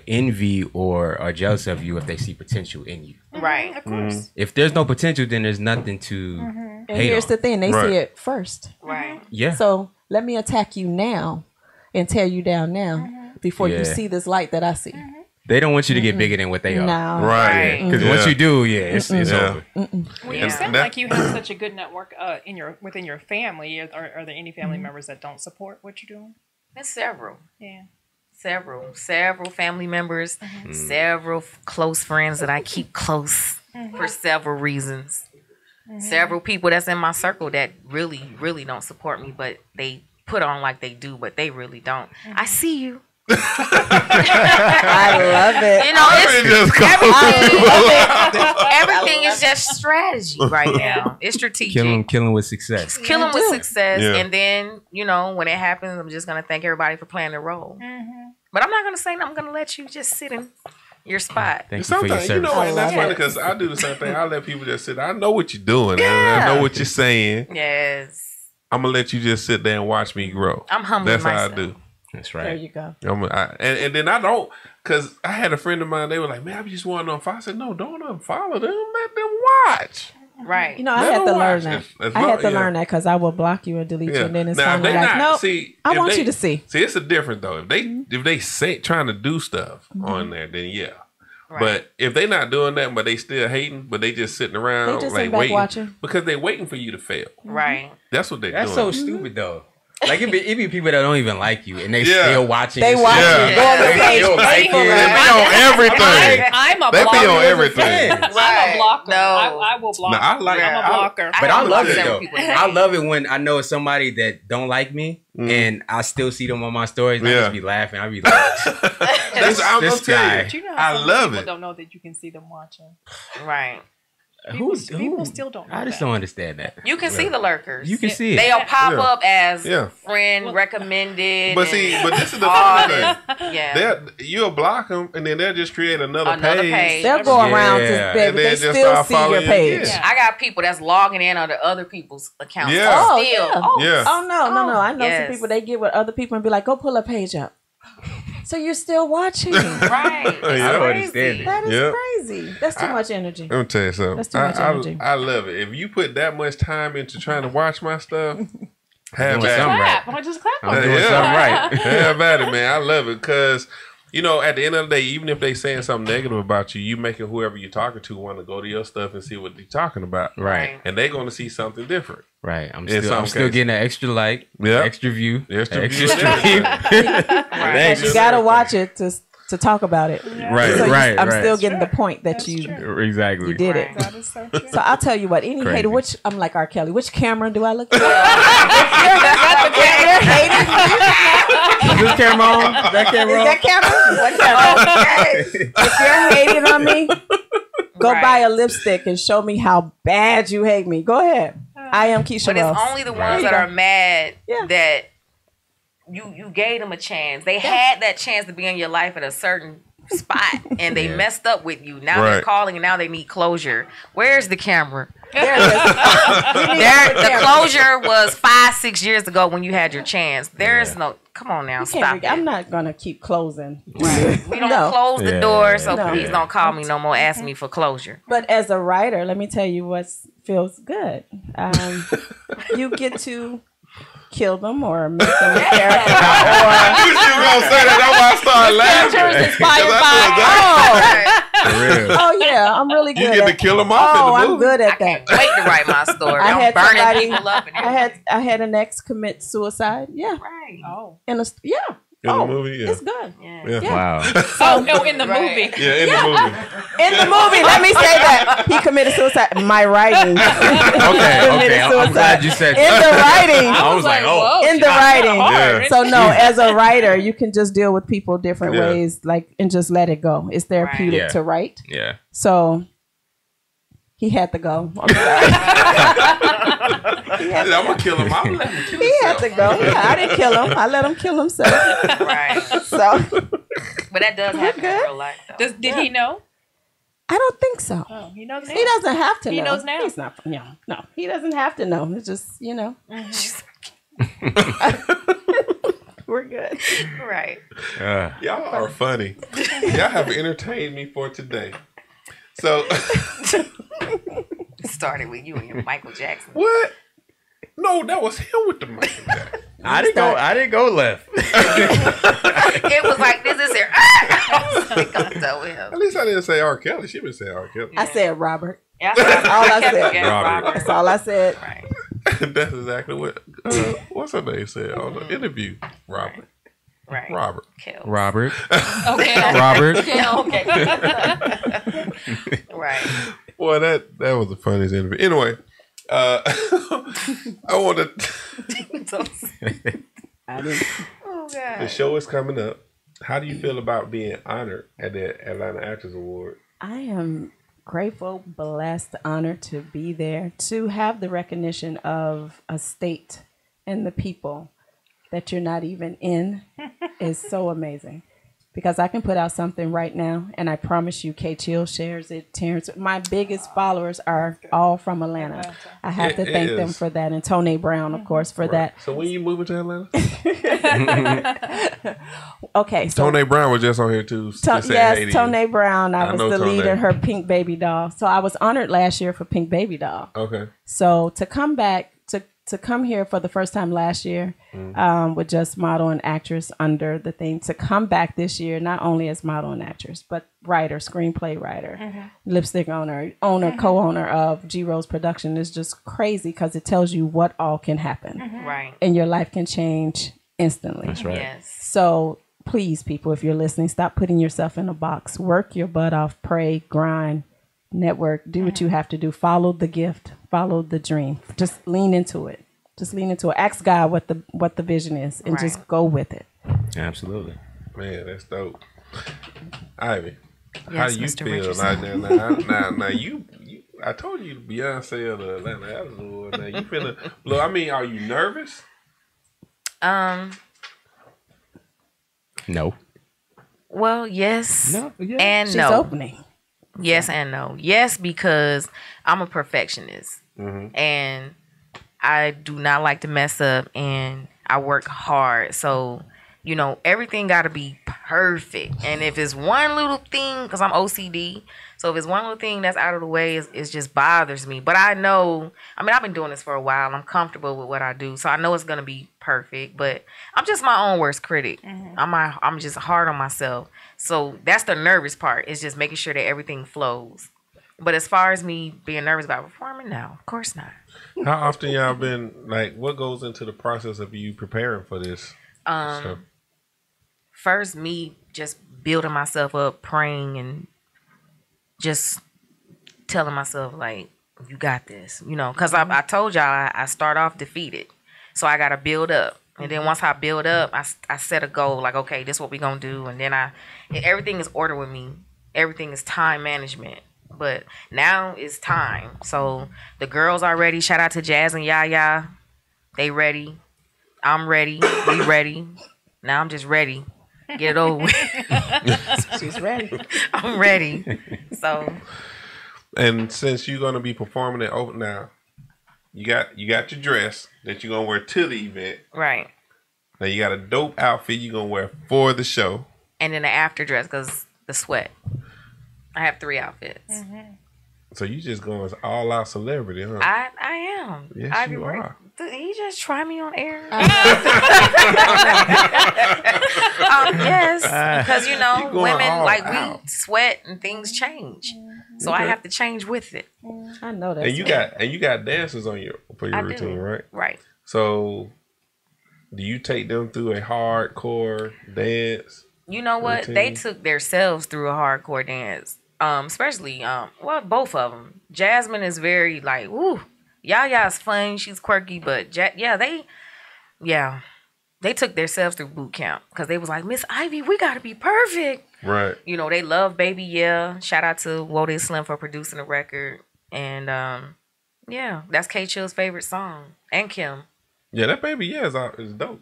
envy or are jealous of you if they see potential in you. Right. Of course. If there's no potential, then there's nothing to And hate here's on. the thing: they Right. see it first. Right. Yeah. So let me attack you now and tear you down now before you Yeah. see this light that I see. They don't want you to get bigger than what they are. No. right? Because Yeah. once you do, it's Yeah. over. Well, you Yeah. sound That- like you have such a good network within your family. Are there any family members that don't support what you're doing? There's several. Yeah. Several family members, several close friends that I keep close for several reasons. Several people that's in my circle that really, really don't support me, but they put on like they do, but they really don't. I see you. I love it. You know, just everything is just strategy right now. It's strategic. Killing with success. Killing with success. Yeah. And then, you know, when it happens, I'm just going to thank everybody for playing their role. But I'm not going to say no. I'm going to let you just sit in your spot. Thank you for your Sometimes, service. you know, and that's funny because I do the same thing. I let people just sit. I know what you're doing. I know what you're saying. Yes. I'm gonna let you just sit there and watch me grow. I'm humbling myself. That's how I do. That's right. There you go. And then I don't, because I had a friend of mine. They were like, "Man, I just want to unfollow." I said, "No, don't unfollow them. Let them watch." Right. You know, I had to learn that. I had to learn that because I will block you and delete you, and then it's finally like, no, I want you to see. See, it's a different though. If they say trying to do stuff on there, then yeah. Right. But if they not doing that, but they still hating, but they just sitting around just like waiting watching because they waiting for you to fail. Right. That's what they doing. That's so stupid though. Like it be people that don't even like you and they still watching. They watch you. They be on everything. I'm a blocker. They be on everything. I'm a blocker. No. I will block. No, I'm a blocker. But I love it though. I love it when I know somebody that don't like me and I still see them on my stories and I just be laughing. I be like, this guy. But you know I how love people it. don't know that you can see them watching. Right. People still don't know I just that. don't understand that. You can see the lurkers. You can see it. They'll pop up as friend recommended. But see, but this is the funny thing. Yeah. You'll block them, and then they'll just create another page. They'll go around to bed, but they still see your page. I got people that's logging in on other people's accounts. Yeah. Oh, Still. yeah. Oh, no. I know Yes. some people, they get with other people and be like, go pull a page up. So you're still watching. Right. I don't understand it. That is crazy. That's too much energy. Let me tell you something. That's too much energy. I love it. If you put that much time into trying to watch my stuff, have Doing at something it. right. I'm just clap. I'm doing something right. Have at it, man. I love it because, you know, at the end of the day, even if they saying something negative about you, you making whoever you're talking to want to go to your stuff and see what they're talking about. Right. And they're going to see something different. Right. I'm In some still cases. getting an extra like, extra view, Extra extra view. stream. But you got to watch it to talk about it. Right, So right, I'm right. still getting the point that you did it. That is so true. So I'll tell you what, any Crazy. hater, which I'm like R. Kelly, which camera do I look at? Is this camera on? That camera on? Is that camera? What camera? If you're hating on me, go buy a lipstick and show me how bad you hate me. Go ahead. I am Keisha But Wells. it's only the ones that are mad that you gave them a chance. They had that chance to be in your life at a certain spot and they messed up with you. Now they're calling and now they need closure. Where's the camera? There it is. The closure was 5-6 years ago when you had your chance. There is no. Come on now, stop it. I'm not gonna keep closing. We don't close the door, so No. please don't call me no more. Ask me for closure. But as a writer, let me tell you what feels good. You get to kill them or make them a character. I knew she was going to say that. That's why I started laughing. Inspired by. Oh yeah, I'm really good. You get to kill them off in the I'm movie. good at that. Wait to write my story. I I'm had burning somebody. people up and everything. I had an ex commit suicide. Yeah. Right. Oh. In a In the movie, yeah. It's good. Yeah. Wow. Oh, in the movie. Yeah, in the movie. In the movie, let me say that he committed suicide. My writing. Okay. I'm glad you said in the writing. I was like, oh. In the writing. Yeah. So no, as a writer, you can just deal with people different ways, like and just let it go. It's therapeutic Right. to write. Yeah. So he had to go. I'm sorry. I'm going to kill him. I'm going to let him kill He had himself. to go. Yeah, I didn't kill him. I let him kill himself. Right. So But that does happen in real life, though. Did he know? I don't think so. Oh, he knows now. He doesn't have to know. He knows now. He's not. No. He doesn't have to know. It's just we're good. Right. Y'all are funny. Y'all have entertained me for today. So, It started with you and your Michael Jackson. what? No, that was him with the Michael Jackson. I didn't go left. It was like this is here. I was like, I'm so him. At least I didn't say R. Kelly. She would say R. Kelly. I said Robert. Yeah, That's all I said. Robert. That's all I said. Right. That's exactly what what's her name said on the interview. Robert. Right. Robert. Kill. Robert. Okay. Robert. Okay. Right. Boy, that was the funniest interview. Anyway, I want to. I didn't. Oh God. The show is coming up. How do you feel about being honored at the Atlanta Actors Award? I am grateful, blessed, honored to be there, to have the recognition of a state and the people that you're not even in is so amazing. Because I can put out something right now, and I promise you, K Chill shares it, Terrence. My biggest followers are all from Atlanta. I have to thank them for that, and Tone Brown, of course, for that. So when you moving to Atlanta? Okay, so Tone Brown was just on here too. Yes, Tone Brown. I was the lead in her Pink Baby Doll. So I was honored last year for Pink Baby Doll. Okay. So to come back, to come here for the first time last year with just model and actress under the theme, to come back this year, not only as model and actress, but writer, screenplay writer, lipstick owner, co-owner of G Rose Production is just crazy because it tells you what all can happen. Right. And your life can change instantly. That's right. Yes. So please, people, if you're listening, stop putting yourself in a box. Work your butt off, pray, grind, network, do what you have to do. Follow the gift, follow the dream. Just lean into it. Just lean into it. Ask God what the vision is, and just go with it. Absolutely. Man, that's dope. Ivy, Yes, how do you Mr. feel? Richardson. Now you, I told you Beyonce of the Atlanta Actors Award. Now you feeling? Look, I mean, are you nervous? No. Well, yes. No. Yeah. And She's no. opening. Yes and no. Yes, because I'm a perfectionist. And I do not like to mess up, and I work hard. So, you know, everything got to be perfect. And if it's one little thing, because I'm OCD, so if it's one little thing that's out of the way, it just bothers me. But I know, I mean, I've been doing this for a while. I'm comfortable with what I do. So I know it's going to be perfect. But I'm just my own worst critic. I'm just hard on myself. So that's the nervous part, is just making sure that everything flows. But as far as me being nervous about performing, no, of course not. How often y'all been, like, what goes into the process of you preparing for this stuff? First, me just building myself up, praying, and just telling myself, like, you got this, you know, because I told y'all I start off defeated. So I got to build up. And then once I build up, I set a goal, like, okay, this is what we're going to do. And then everything is order with me. Everything is time management. But now it's time. So the girls are ready. Shout out to Jazz and Yaya. They ready. I'm ready. We ready. Now I'm just ready. Get it over with. She's ready. I'm ready. So. And since you're gonna be performing it open now, you got your dress that you're gonna wear to the event. Right. Now you got a dope outfit you're gonna wear for the show. And then the after dress, because the sweat. I have 3 outfits. So you just going all out celebrity, huh? I am. Yes, you are. Did he just try me on air? Yes, because you know, women we sweat and things change, so I have to change with it. I know that. And you got dancers for your routine, right? Right. So, do you take them through a hardcore dance? You know what? routine? They took themselves through a hardcore dance. Especially both of them. Jasmine is very like, woo. Yaya's fun, she's quirky, but they took themselves through boot camp because they was like, Miss Ivy, we gotta be perfect. Right. You know, they love Baby Yeah. Shout out to Wardell Slim for producing the record. And that's K Chill's favorite song. And Kim. Yeah, that Baby Yeah is dope.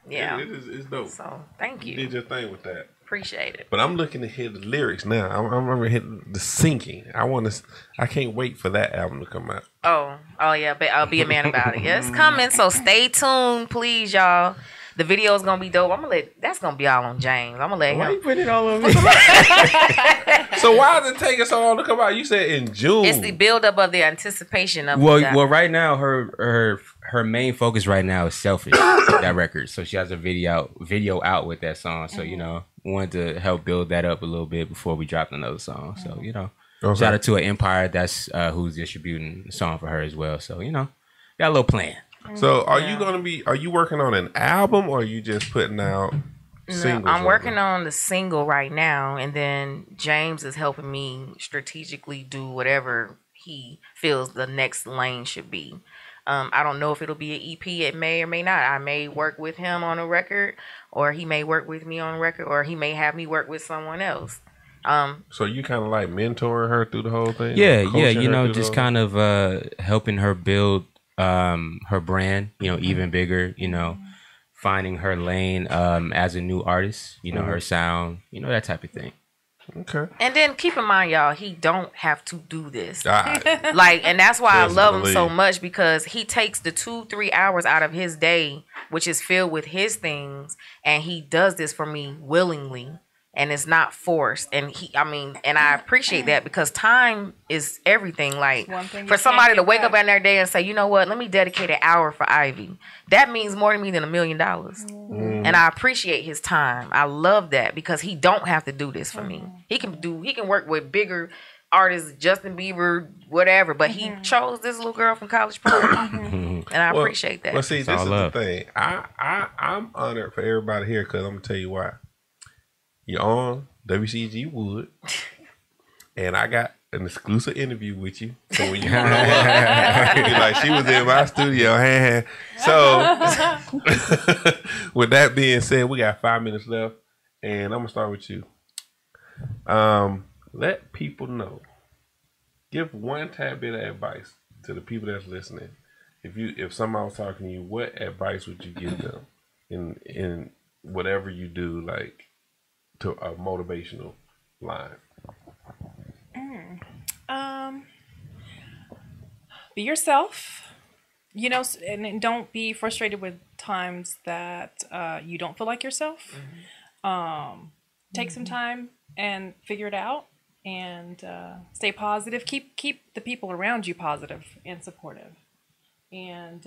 Yeah. It's dope. So thank you. You did your thing with that. Appreciate it. But I'm looking to hear the lyrics now. I'm gonna hit the sinking. I can't wait for that album to come out. Oh yeah, but I'll be a man about it. Yeah, it's coming, so stay tuned, please, y'all. The video is gonna be dope. That's gonna be all on James. I'm gonna let Why him. you put it all over? So why is it taking so long to come out? You said in June. It's the buildup of the anticipation of Well, right now her main focus right now is Selfish, that record. So she has a video out with that song. So you know, wanted to help build that up a little bit before we dropped another song. So you know, shout out to Empire. That's who's distributing the song for her as well. So you know, got a little plan. So are you working on an album, or are you just putting out singles? No, I'm working on the single right now, and then James is helping me strategically do whatever he feels the next lane should be. I don't know if it'll be an EP. It may or may not. I may work with him on a record, or he may work with me on a record, or he may have me work with someone else. So you kind of like mentoring her through the whole thing? Yeah, you know, just kind of helping her build her brand, you know, even bigger, you know, finding her lane as a new artist, you know, her sound, you know, that type of thing. Okay. And then keep in mind, y'all, he don't have to do this. Like, and that's why I love him so much, because he takes the 2-3 hours out of his day, which is filled with his things, and he does this for me willingly. And it's not forced. And and I appreciate that, because time is everything. Like, for somebody to wake up in their day and say, you know what, let me dedicate an hour for Ivy. That means more to me than $1 million. And I appreciate his time. I love that, because he don't have to do this for me. He can work with bigger artists, Justin Bieber, whatever, but he chose this little girl from College Park. And I appreciate that. Well, see, this is the thing. I'm honored for everybody here, because I'm going to tell you why. You're on WCEG Wood, and I got an exclusive interview with you. So when you know like, she was in my studio. So with that being said, we got 5 minutes left, and I'm gonna start with you. Let people know. Give one tad bit of advice to the people that's listening. If somebody was talking to you, what advice would you give them in whatever you do, like, to a motivational line? Be yourself, you know, and don't be frustrated with times that you don't feel like yourself. Take some time and figure it out, and stay positive. Keep the people around you positive and supportive, and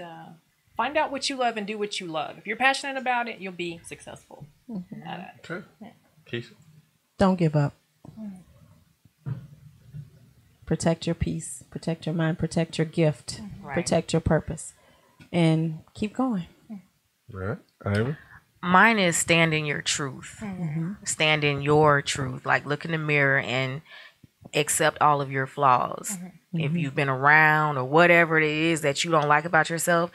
find out what you love and do what you love. If you're passionate about it, you'll be successful at it. Okay. Keisha? Don't give up. Protect your peace. Protect your mind. Protect your gift. Protect your purpose. And keep going. All right. Ivy? Mine is stand in your truth. Stand in your truth. Like, look in the mirror and accept all of your flaws. If you've been around or whatever it is that you don't like about yourself,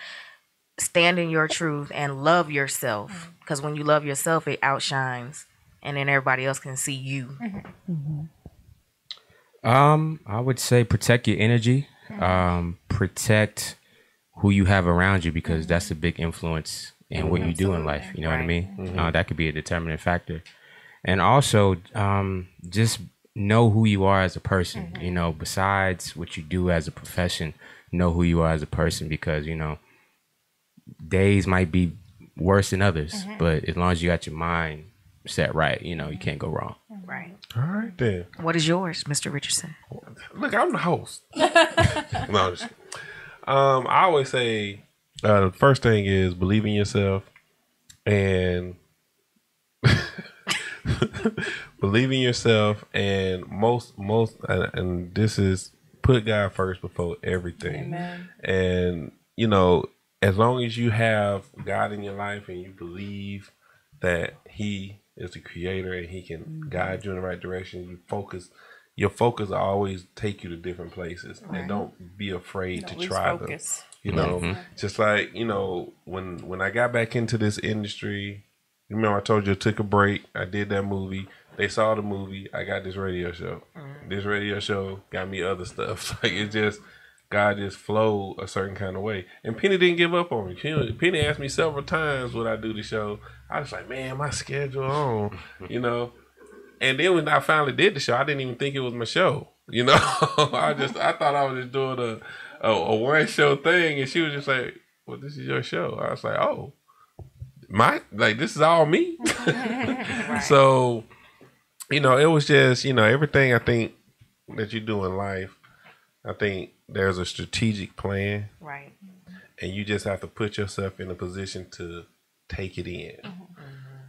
stand in your truth and love yourself. Because when you love yourself, it outshines, and then everybody else can see you. I would say protect your energy. Protect who you have around you, because that's a big influence in what you do in life. You know what I mean? That could be a determining factor. And also, just know who you are as a person. You know, besides what you do as a profession, know who you are as a person, because, you know, days might be worse than others, but as long as you got your mind set right, you know, you can't go wrong. Right. All right, then. What is yours, Mr. Richardson? Look, I'm the host. No, I always say the first thing is believe in yourself, and believe in yourself, and most and this is put God first before everything. Amen. And, you know, as long as you have God in your life and you believe that He is the creator and He can guide you in the right direction, your focus will always take you to different places. And don't be afraid to try them. You know, just like, you know, when I got back into this industry, remember I told you I took a break, I did that movie, they saw the movie, I got this radio show. This radio show got me other stuff. Like, it just, God just flowed a certain kind of way. And Penny didn't give up on me. Penny asked me several times would I do the show. I was like, man, my schedule on, you know. And then when I finally did the show, I didn't even think it was my show. You know, I thought I was just doing a one show thing, and she was just like, well, this is your show. I was like, oh, this is all me. So, you know, it was just, you know, everything I think that you do in life, I think there's a strategic plan. Right. And you just have to put yourself in a position to take it in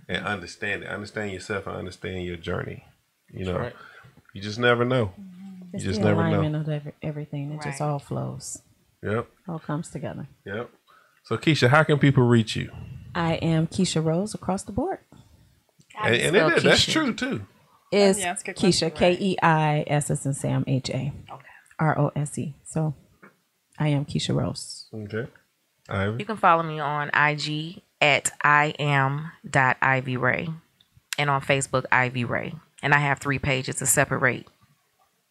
and understand it. Understand yourself and understand your journey. You know, you just never know. You just never know. Alignment of everything. It just all flows. Yep. All comes together. Yep. So, Keisha, how can people reach you? I am Keisha Rose across the board. And that's true, too. Is Keisha, Keissa, and Sam, HA. Okay. ROSE. So I am Keisha Rose. Okay. You can follow me on IG at iam.ivyray and on Facebook, Ivy Ray. And I have 3 pages to separate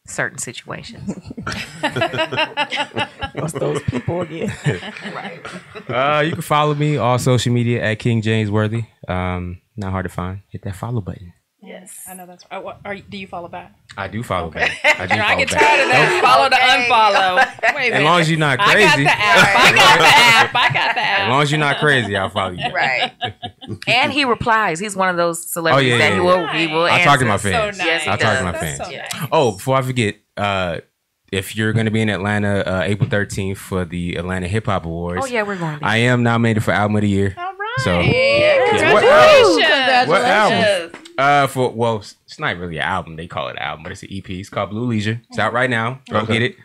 certain situations. What's those people again? Right. You can follow me all social media at King James Worthy. Not hard to find. Hit that follow button. Yes, I know that's. Do you follow back? I do follow back. I get tired of that. Follow to unfollow. Wait a minute. As long as you're not crazy. I got the app. I got the app. As long as you're not crazy, I'll follow you. Right. And he replies. He's one of those celebrities that he will I answer. talk to my fans. So nice. I talk to my fans. So nice. Oh, before I forget, if you're going to be in Atlanta April 13th for the Atlanta Hip Hop Awards. Oh, yeah, we're going to be. I am nominated for Album of the Year. All right. So, Congratulations. What album? It's not really an album. They call it an album, but it's an EP. It's called Blue Leisure. It's out right now. Go get it.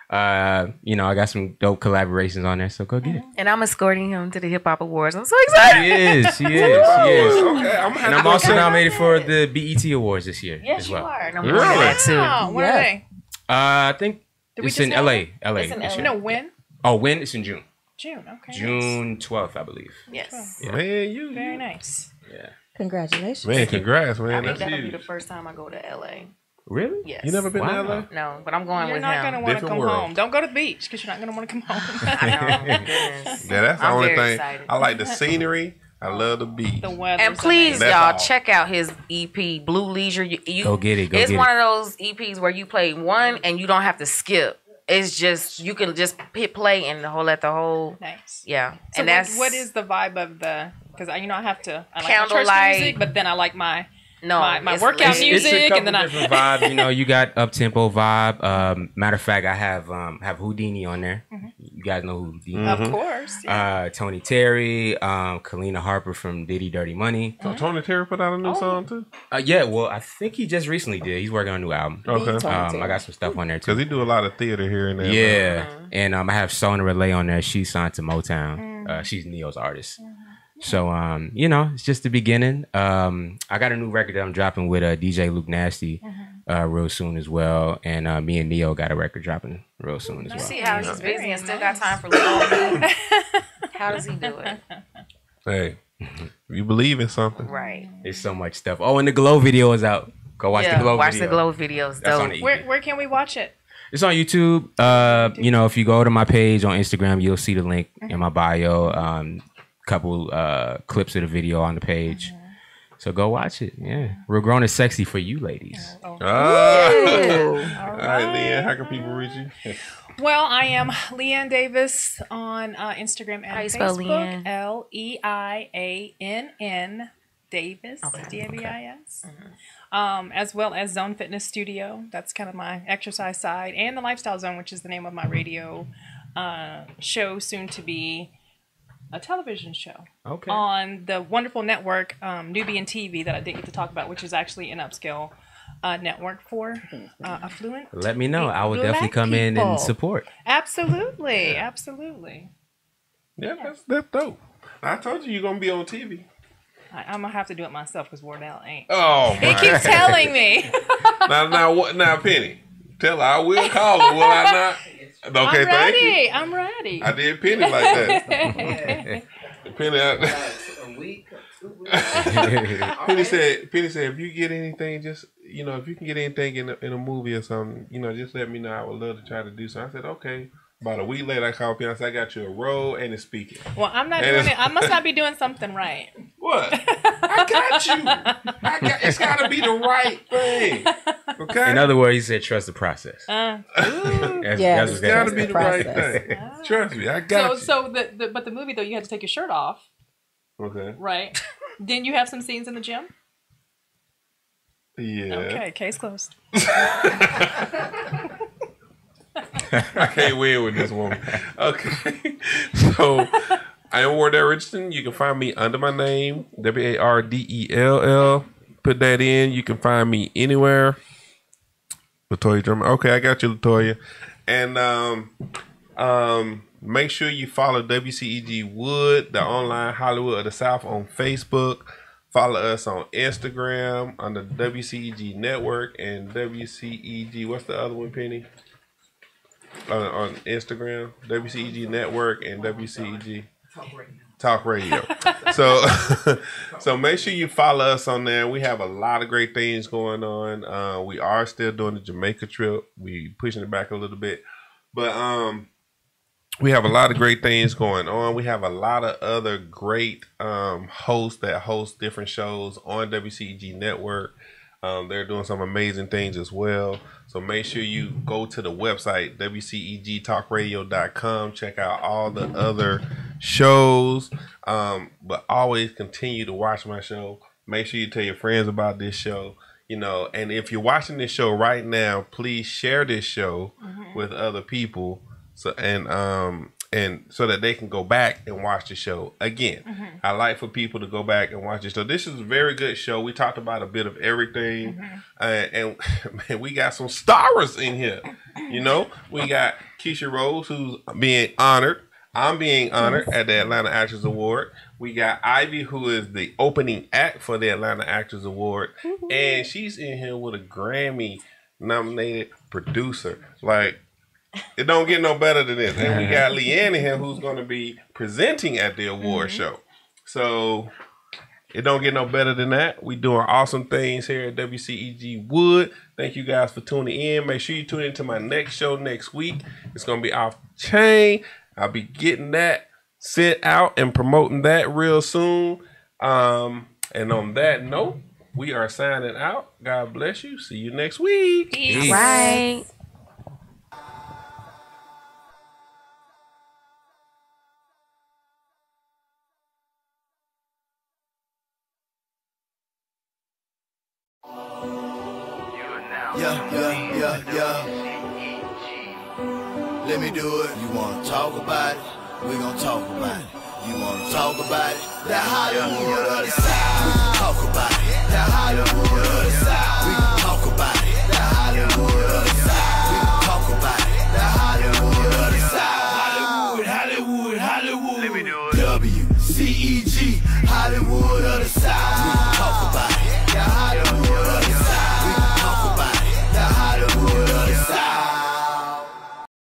I got some dope collaborations on there, so go get it. And I'm escorting him to the Hip Hop Awards. I'm so excited. She is. Okay, and I'm also nominated for the BET Awards this year. Yes, as well. you are. And I'm going to that too. When are they? I think it's in LA. It's in LA. No, when? Oh, when? It's in June. June, okay. June 12th, I believe. Yes. Yeah. Man, you very nice. Yeah. Congratulations. Man, congrats, man. I think That's that'll huge. be the first time I go to LA. Really? Yes. You never been to LA? No, but I'm going You're with not him. going to want to come home. Don't go to the beach because you're not going to want to come home. I know. Goodness. Yeah, that's the I'm only very thing. excited. I like the scenery. I love the beach. The weather. And please, That's y'all, all. check out his EP, Blue Leisure. You Go get it. It's one of those EPs where you play one and you don't have to skip. It's just you can just hit play and let the whole nice. Yeah, So and that's what is the vibe of the? Because I have to. I like my Candlelight. church music, but then I like my my workout It's music, a couple and then different vibes. You got up tempo vibe. Matter of fact, I have Houdini on there. You guys know who Houdini? Of course. Yeah. Tony Terry, Kalina Harper from Diddy Dirty Money. So Tony Terry put out a new song too. Yeah, well, I think he just recently did. He's working on a new album. Okay. I got some stuff on there too. Because he do a lot of theater here and there. Yeah, and I have Sona Relay on there. She's signed to Motown. She's Neo's artist. So it's just the beginning. I got a new record that I'm dropping with DJ Luke Nasty real soon as well, and me and Neo got a record dropping real soon as well. See how he's busy and still got time for little. How does he do it? Hey, you believe in something, right? There's so much stuff. Oh, and the Glow video is out. Go watch the Glow video. Watch the Glow videos. That's on the EP. Where can we watch it? It's on YouTube. If you go to my page on Instagram, you'll see the link in my bio. Couple clips of the video on the page. So go watch it. Yeah. Real Grown is sexy for you ladies. All right, Leiann, how can people reach you? Well, I am Leiann Davis on Instagram and How you spell Leiann? Leiann Davis, Davis. As well as Zone Fitness Studio. That's kind of my exercise side, and the Lifestyle Zone, which is the name of my radio show, soon to be a television show on the wonderful network Nubian TV that I didn't get to talk about, which is actually an upscale network for affluent. Let me know. I will Black definitely come in people. and support. Absolutely, absolutely. Yeah, that's dope. I told you you're gonna be on TV. I'm gonna have to do it myself because Wardell ain't. Oh, he keeps telling me. now, Penny, tell her I will call her. Will I not? Okay, thank you. I'm ready. I did Penny like that. Penny, Penny said, if you get anything, just if you can get anything in a movie or something, just let me know. I would love to try to do something. I said, okay. About a week later, I called Penny. I said, I got you a role and it's speaking. Well, I'm not doing it. I must not be doing something right. What? I got you. It's got to be the right thing. Okay. In other words, he said, trust the process. It's got to be the right thing. Trust me, I got you. So but the movie though, you had to take your shirt off. Okay. Right. Didn't you have some scenes in the gym? Yeah. Okay. Case closed. I can't win with this woman. Okay. So I am Wardell Richardson. You can find me under my name, Wardell. Put that in. You can find me anywhere. Latoya Drummer. Okay, I got you, Latoya. And make sure you follow WCEG Wood, the online Hollywood of the South, on Facebook. Follow us on Instagram under WCEG Network and WCEG. What's the other one, Penny? on Instagram, WCEG Network and WCEG Talk Radio. So, so make sure you follow us on there. We have a lot of great things going on. We are still doing the Jamaica trip. We pushing it back a little bit, but we have a lot of great things going on. We have a lot of other great hosts that host different shows on WCEG Network. They're doing some amazing things as well. So make sure you go to the website, WCEGTalkRadio.com. Check out all the other shows. But always continue to watch my show. Make sure you tell your friends about this show. You know, and if you're watching this show right now, please share this show with other people. So and so that they can go back and watch the show again. I like for people to go back and watch it. So this is a very good show. We talked about a bit of everything, and man, we got some stars in here. You know, we got Keisha Rose, who's being honored. I'm being honored at the Atlanta Actors Award. We got Ivy, who is the opening act for the Atlanta Actors Award, and she's in here with a Grammy-nominated producer. Like, it don't get no better than this. And we got Leiann in here who's going to be presenting at the award show. So it don't get no better than that. We doing awesome things here at WCEG Wood. Thank you guys for tuning in. Make sure you tune into my next show next week. It's going to be off the chain. I'll be getting that sent out and promoting that real soon. And on that note, we are signing out. God bless you. See you next week. Peace. Right. Yeah. Let me do it. You wanna talk about it? We gon' talk about it. You wanna talk about it? That Hollywood of the South. We can talk about it. That Hollywood of the South. We can talk about it. That Hollywood of the South. We can talk about it. That Hollywood of the South. Hollywood. Let me do it. WCEG, Hollywood of the South.